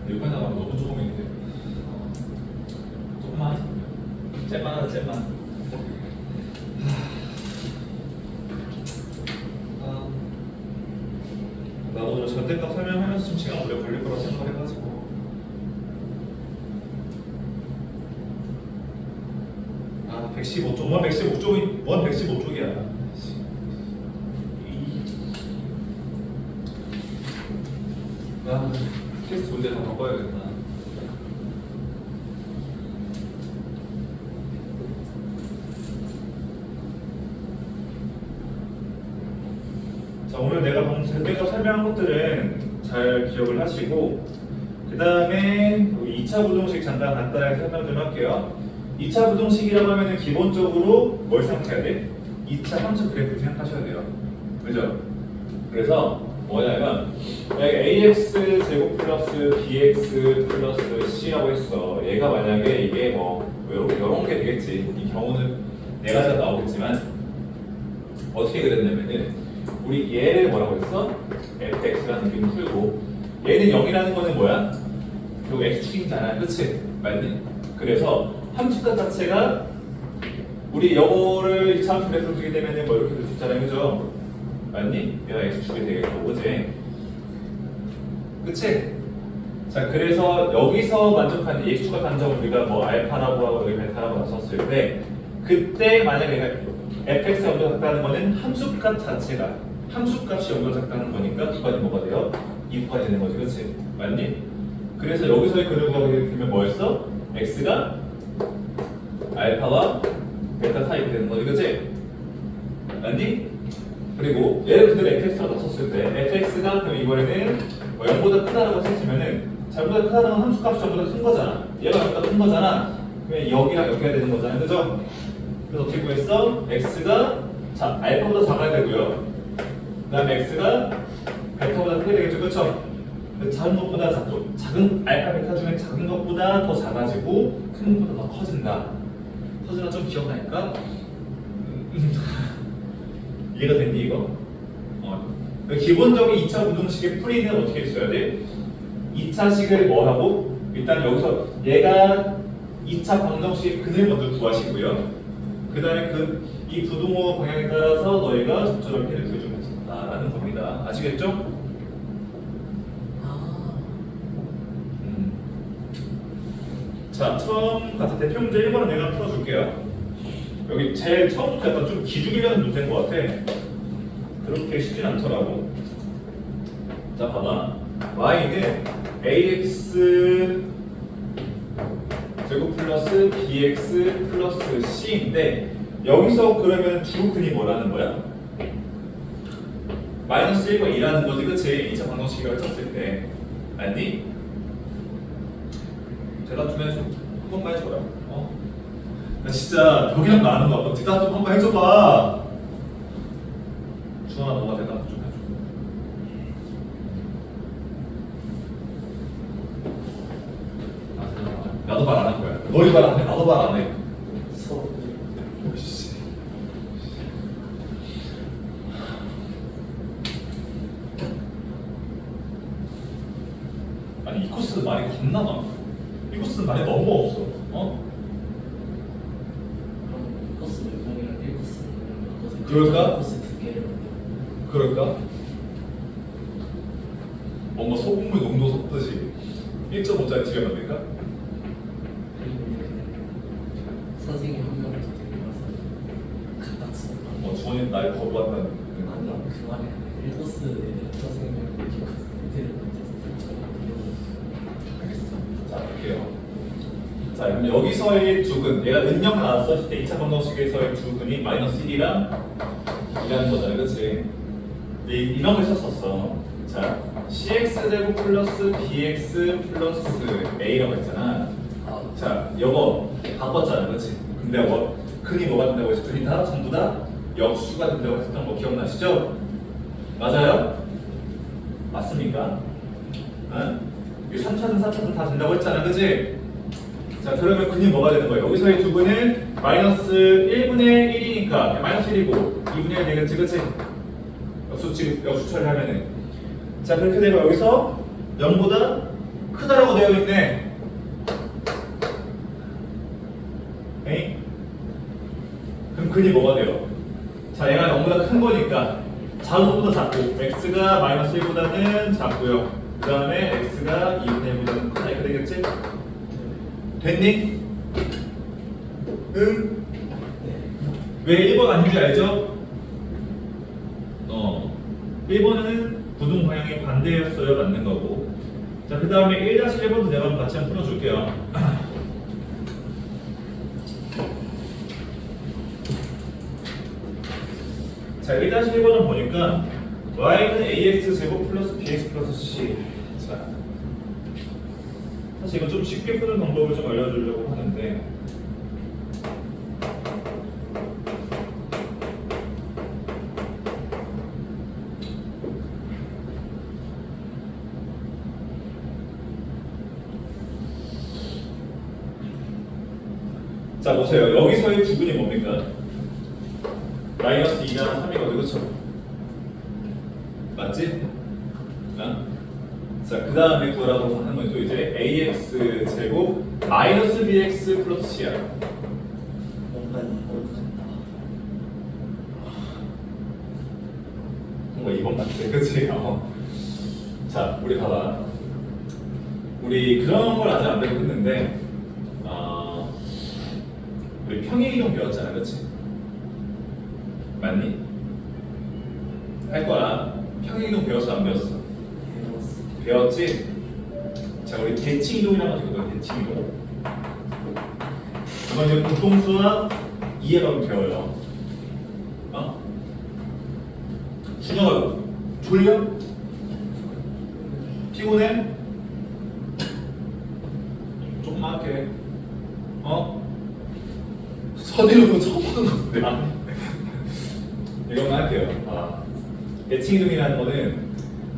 여기까지 나가면 너무 조금인데. 조금만 하자. 잼만 하자 잼만. 나도 오늘 절대값 설명하면서 좀 시간 오래 걸릴 거라 생각해가지고. 아 115쪽. 원 115쪽이 원 115쪽이야. 테스트 문제 다 바꿔야겠다. 오늘 내가 방금 설명한 것들은 잘 기억을 하시고, 그 다음에 2차 부동식 잠깐 간단하게 설명 좀 할게요. 2차 부동식이라고 하면 기본적으로 뭘 생각해야 돼? 2차 함수 그래프 생각하셔야 돼요. 그죠? 그래서 뭐냐면 여기 ax 제곱 플러스 bx 플러스 c라고 했어. 얘가 만약에 이게 뭐 이런 게 되겠지. 이 경우는 네 가지가 나오겠지만 어떻게 그랬냐면은 우리 얘를 뭐라고 했어? fx라는 느낌을 풀고 얘는 0이라는 거는 뭐야? 그 x축이잖아. 그치? 맞니? 그래서 함수값 자체가 우리 영어를 2차 함수 그래프로 두게 되면은 뭐 이렇게 될 수 있잖아요. 그죠? 맞니? 얘가 x축이 되겠고, 그치? 그치? 자, 그래서 여기서 만족하는 x축과 간점을 우리가 뭐 알파라고 하고 여기 베타라고 썼을 때 그때 만약에 얘가 fx 연도가 작다는 거는 함수값 자체가 함수값이 연도가 작다는 거니까 두 가지 뭐가 돼요? 2가 되는 거지, 그치? 맞니? 그래서 여기서의 그래프가 되면 뭐였어? x가 알파와 베타 사이가 되는 거지, 그치? 맞니? 그리고 얘를 그대로 fx라고 썼을 때 fx가 그럼 이번에는 뭐 0보다 크다라고 썼으면은 자, 0보다 크다는 건 함수값이 0보다 큰 거잖아. 얘가 0보다 큰 거잖아. 그러면 여기랑 여기가 되는 거잖아. 그죠? 그래서 어떻게 구했어? x가 자, 알파보다 작아야 되고요. 그 다음에 x가 베타보다 크게 되겠죠. 그쵸? 작은 것보다 작은 알파 베타 중에 작은 것보다 더 작아지고 큰 것보다 더 커진다. 커지나 좀 기억나니까? 이해가 됐니 이거? 기본적인 2차 부동식의 풀이는 어떻게 써야 돼? 2차식을 뭐 하고? 일단 여기서 얘가 2차 방정식 근을 먼저 구하시고요. 그 다음에 이 부동호 방향에 따라서 너희가 적절한 편을 구해주면 된다라는 겁니다. 아시겠죠? 자, 처음 같은 대표 문제 1번은 내가 풀어줄게요. 여기 제일 처음부터 약간 좀 기죽이려는 문제인 것 같아. 그렇게 쉽진 않더라고. 자, 봐봐. y는 ax 제곱 플러스 bx 플러스 c인데 여기서 그러면 주근이 뭐라는 거야? 마이너스 1과 2라는 거지, 그치? 2차 방정식이라고 했었을 때. 맞니? 대답 좀 해줘. 한 번만 해줘라. 나 진짜 벽이랑 나는 거 같아. 대답 좀 한 번 해줘봐. 주원아, 너가 대답 좀 해줘. 나도 말 안 할 거야. 너희 말 안 해. 나도 말 안 해. 수업 오씨. 아니 이 코스는 말이 겁나 많아. 이 코스는 말이 너무 없어. 그럼 코스 몇 명이랑 1코스 그럴까? 코스 2개를 그럴까? 뭔가 소금물 농도 섞듯이 1.5짜리 집에 만들까? 선생님 한 명을 더 데리고 와서 갖다 써. 주원이 날 거부한다는 아니요, 그 말이 아니라 1코스 애들 선생님을 데리고 와서 애들을 알겠어. 자, 볼게요. 자, 그럼 여기서의 두근, 얘가 은영 나왔었을 때 2차 방정식에서의 두근이 마이너스 1이랑 2라는 거잖아, 그치? 근데 이런 걸 썼었어. 자, cx제곱 플러스 bx 플러스 a라고 했잖아. 자, 이거 바꿨잖아, 그치? 근데 뭐, 근이 뭐가 된다고 했어? 근이 다 전부 다 역수가 된다고 했었던 거 기억나시죠? 맞아요? 맞습니까? 응? 3차든 4차든 다 된다고 했잖아, 그치? 자, 그러면 근이 뭐가 되는 거예요? 여기서의 두근은 마이너스 1분의 1이니까 마이너스 1이고 2분의 1 되겠지, 그치? 역수 처리하면은. 자, 그렇게 되면 여기서 0보다 크다라고 되어 있네. 에이? 그럼 근이 뭐가 돼요? 자, 얘가 0보다 큰 거니까 작은 것보다 작고 x가 마이너스 1보다는 작고요. 그 다음에 x가 2분의 1보다는 크다 이렇게 되겠지? 됐니? 응? 왜 1번 아닌지 알죠? 1번은 부동 방향이 반대였어야 맞는 거고. 자, 그 다음에 1-1번도 내가 같이 한번 풀어줄게요. 자, 1-1번은 보니까 y는 ax 제곱 플러스 bx 플러스 c. 자, 사실 이건 좀 쉽게 푸는 방법을 좀 알려주려고 하는데 자 보세요. 여기서의 구분이 뭡니까? 마이너스 2랑 3이거든, 그렇죠? 맞지? 자, 그 다음에 구하라고 하는 건 또 이제 ax 제곱 마이너스 bx 플러스 c야. 뭔가 어렵다. 뭔가 이번 맞지? 그치? 자, 우리 봐봐. 우리 그런 걸 아직 안 배우고 했는데 우리 평행이동 배웠잖아, 그치? 맞니? 할 거야. 평행이동 배웠어, 안 배웠어? 배웠어. 배웠지? 자, 우리 대칭이동이라고 하거든, 대칭이동. 이건 이제 공통수와 이해가면 배워요. 준영아, 졸려? 피곤해? 조금만 할게. 서디로도 처음 보는 건데. 이것만 할게요. 대칭이동이라는 거는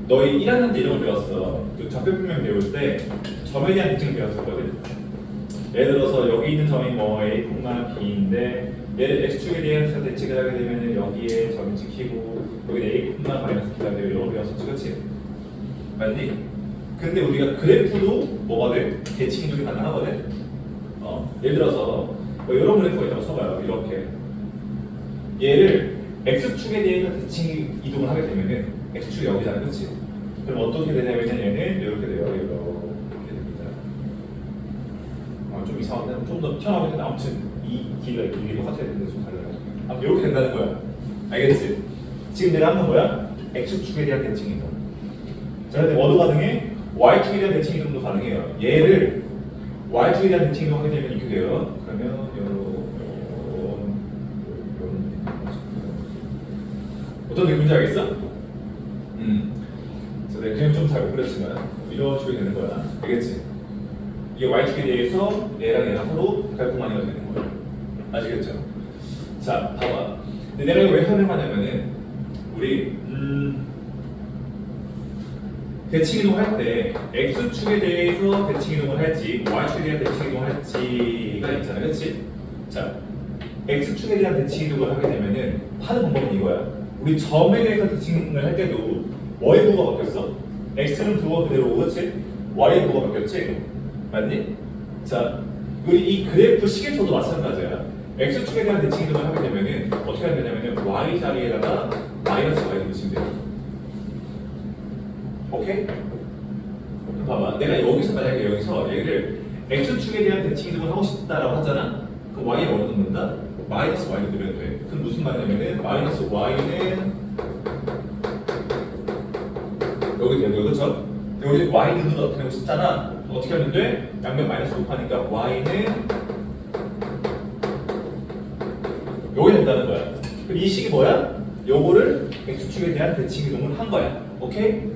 너희 1학년 때 이런 걸 배웠어. 그 좌표평면 배울 때 점에 대한 대칭을 배웠었거든. 예를 들어서 여기 있는 점이 뭐 A, B인데 얘를 X축에 대해서 대칭을 하게 되면 여기에 점이 찍히고 여기 A, 마이너스 B가 되고 이런 거 배웠었지, 그치? 맞니? 근데 우리가 그래프도 뭐가 돼? 대칭이동이 가능하거든? 예를 들어서 뭐 이런 그래프가 있다고 쳐봐요. 이렇게 얘를 X축에 대해서 대칭 이동을 하게 되면은 X축이 여기잖아, 그치? 그럼 어떻게 되냐면 얘는 이렇게 돼요. 이렇게 됩니다. 좀 이상한데 좀 더 튀어나오게 되는데 아무튼 이 길이가 똑같아야 되는데 좀 달라요. 아무튼 이렇게 된다는 거야. 알겠지? 지금 내가 하는 뭐야? X축에 대한 대칭 이동. 자, 근데 뭐도 가능해? Y축에 대한 대칭 이동도 가능해요. 얘를 Y축에 대한 대칭 이동 하게 되면 이렇게 돼요. 그러면 어떤 느낌인지 알겠어? 내가 그냥 좀 잘 못 그렸지만 이런 식으로 되는 거야. 알겠지? 이게 Y축에 대해서 얘랑 서로 갈등만이가 되는 거야. 아시겠죠? 자, 봐봐. 근데 내가 이거 왜 설명하냐면은 우리 대칭이동 할 때 X축에 대해서 대칭이동을 할지 Y축에 대한 대칭이동을 할지가 있잖아, 그렇지? 자, X축에 대한 대칭이동을 하게 되면은 하는 방법은 이거야. 우리 점에 대해서 대칭을 할 때도 y 부호가 바뀌었어. x는 부호가 그대로고, 그렇지? y 부호가 바뀌었지? 맞니? 자, 우리 이 그래프 식에서도 마찬가지야. x축에 대한 대칭이동을 하게 되면은 어떻게 하면 되냐면은 y 자리에다가 마이너스 y를 넣으시면 돼요. 오케이? 그럼 봐봐. 내가 여기서 만약에 여기서 얘를 x축에 대한 대칭이동을 하고 싶다라고 하잖아. 그럼 y에 뭐를 넣는다? 마이너스 y를 넣으면 돼. 그럼 무슨 말이냐면은 마이너스 y는 여기 되고요, 그렇죠? 우리 y는 어떻게 하고 싶잖아. 어떻게 하면 돼? 양면 마이너스 곱하니까 y는 여기 된다는 거야. 그럼 이 식이 뭐야? 요거를 x축에 대한 대칭 이동을 한 거야. 오케이?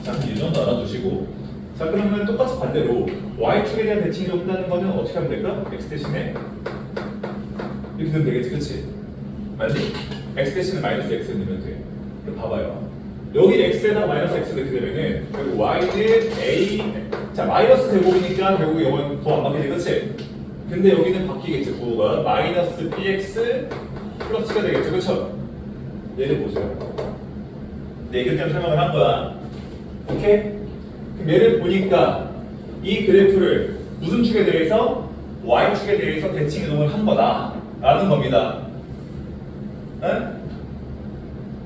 자, 이 정도 알아두시고. 자, 그러면 똑같이 반대로 y축에 대한 대칭 이동을 한다는 거는 어떻게 하면 될까? x 대신에 이렇게 되면 되겠지, 그치? 맞니? x 대신에 마이너스 x 넣으면 돼. 그럼 봐봐요. 여기 x에다 마이너스 x 이렇게 되면은 결국 y는 a, 자 마이너스 제곱이니까 결국 이건 더 안 바뀌지, 그치? 근데 여기는 바뀌겠지, 부호가 마이너스 bx 플러스 c가 되겠죠, 그쵸? 얘를 보세요. 네, 이것 때문에 설명을 한 거야. 오케이? 그럼 얘를 보니까 이 그래프를 무슨 축에 대해서? y축에 대해서 대칭 이동을 한 거다 라는 겁니다. 응?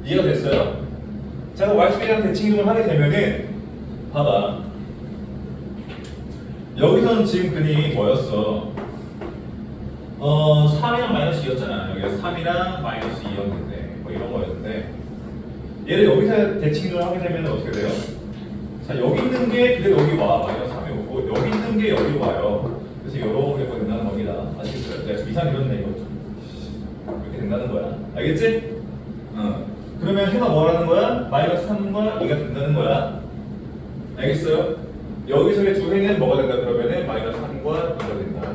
이해가 됐어요? 자, 그럼 y축에 대한 대칭 이동을 하게 되면은 봐봐. 여기서는 지금 근이 뭐였어? 3이랑 마이너스 2였잖아. 여기가 3이랑 마이너스 2였는데 뭐 이런 거였는데 얘를 여기서 대칭 이동을 하게 되면 어떻게 돼요? 자, 여기 있는 게 그대로 여기 와. 마이너스 3이 오고 여기 있는 게 여기로 와요. 그래서 이렇게 된다는 겁니다. 아시겠어요? 내가 좀 이상하게 그렸네 이거 좀. 이렇게 된다는 거야. 알겠지? 그러면 해가 뭐라는 거야? 마이너스 3과 2가 된다는 거야. 알겠어요? 여기서의 두 해는 뭐가 된다 그러면은 마이너스 3과 2가 된다.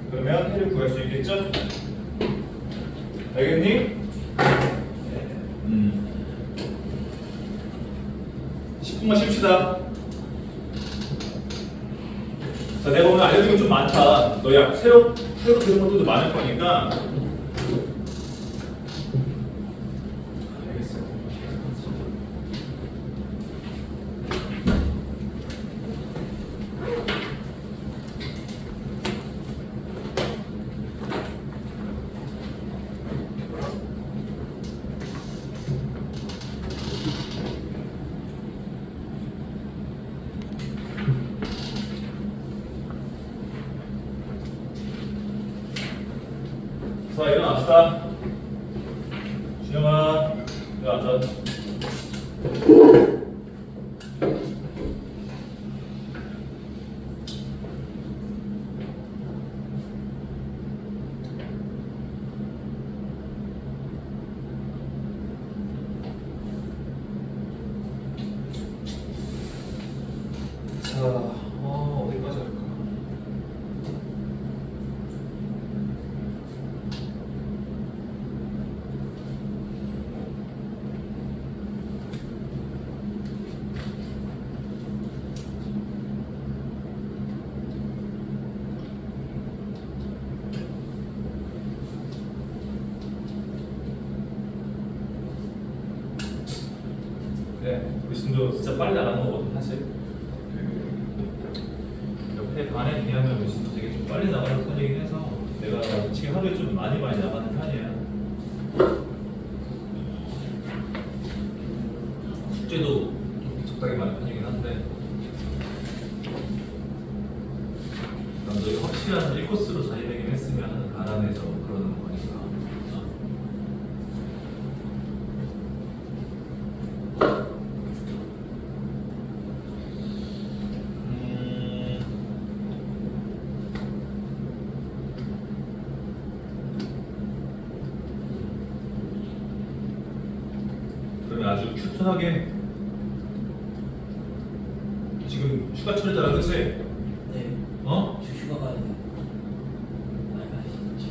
그러면 해를 구할 수 있겠죠? 알겠니? 10분만 쉽시다. 자, 내가 오늘 알려준 게 좀 많다. 너 새로 들은 것도 많을 거니까. 알겠어. 자, 일어납시다. 준영아, 일어나자. 자, 어디까지 할까? 네, 우리 진도 진짜 빨리 나가는 거거든 사실. 옆에 반에 비하면 우리 진도 되게 좀 빨리 나가는 편이긴 해서 내가 지금 하루에 좀 많이 나가는 편이야. 숙제도 적당히 많은 편이긴 한데 남들이 확실한 1코스로 자리매김 했으면 하는 바람에서 그러는 거니까. 그러면 아주 큐트하게 지금 휴가철이잖아, 그치? 네. 어? 저 휴가 가야 돼.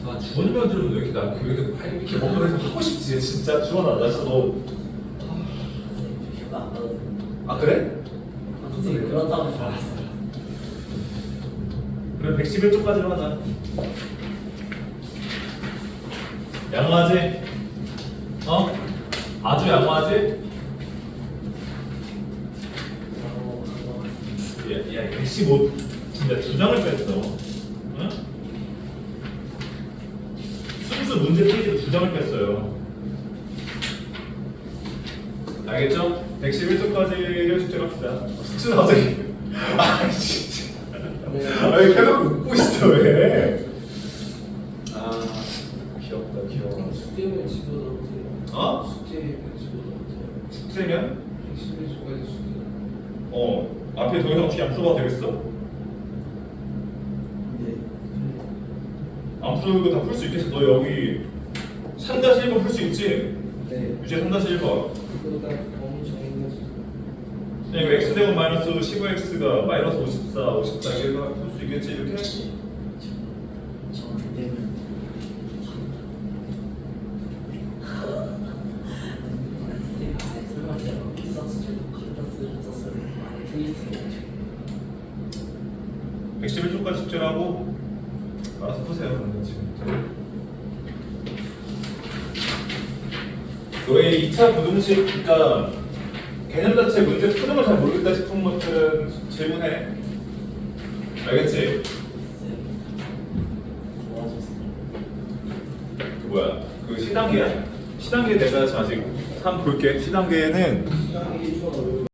아, 주원이만 들으면 왜 이렇게 나 이렇게 먹으면서 하고 싶지, 진짜. 주원아, 나 진짜 너. 선생님 저 휴가 안 가도 돼. 아, 그래? 선생님 그렇다고 줄 알았어요. 그럼 111쪽까지로 하자. 양호하지? 어? 아주 양호하지? 바로 가져왔습니다. 야, 115 진짜 2장을 뺐어. 응? 순수 문제 페이지로 2장을 뺐어요. 알겠죠? 111쪽까지를 숙제합시다. 숙제는 갑자기. 아, 진짜. 왜 계속 웃고 있어, 왜? 아, 귀엽다, 귀여워. 숙제면 집어넣어도 돼요. 어? 숙제면 집어넣어도 돼요. 숙제면? 111초까지 숙제. 앞에 더 이상 혹시 안 풀어봐도 되겠어? 네. 안 푸는 거 다 풀 수 있겠어. 너 여기 3-1번 풀 수 있지? 네. 유제 3-1번. 그거 다 범위 정해가지고. 이거 x제곱 마이너스 15x가 마이너스 54, 54 이거 풀 수 있겠지? 이렇게? 저한테 되면 선생님 설마 제가 기사수들도 갖다 썼어요. 많이 틀렸어요. 111쪽까지 숙제를 하고 알아서 푸세요. 그러면 지금 너의 2차 부등식, 그러니까 개념 자체 문제 푸는 걸 잘 모르겠다 싶은 것들은 질문해. 알겠지? 도와주세요. 그 뭐야? 그 시단계야. 시단계 내가 지금 아직 한번 볼게. 시단계는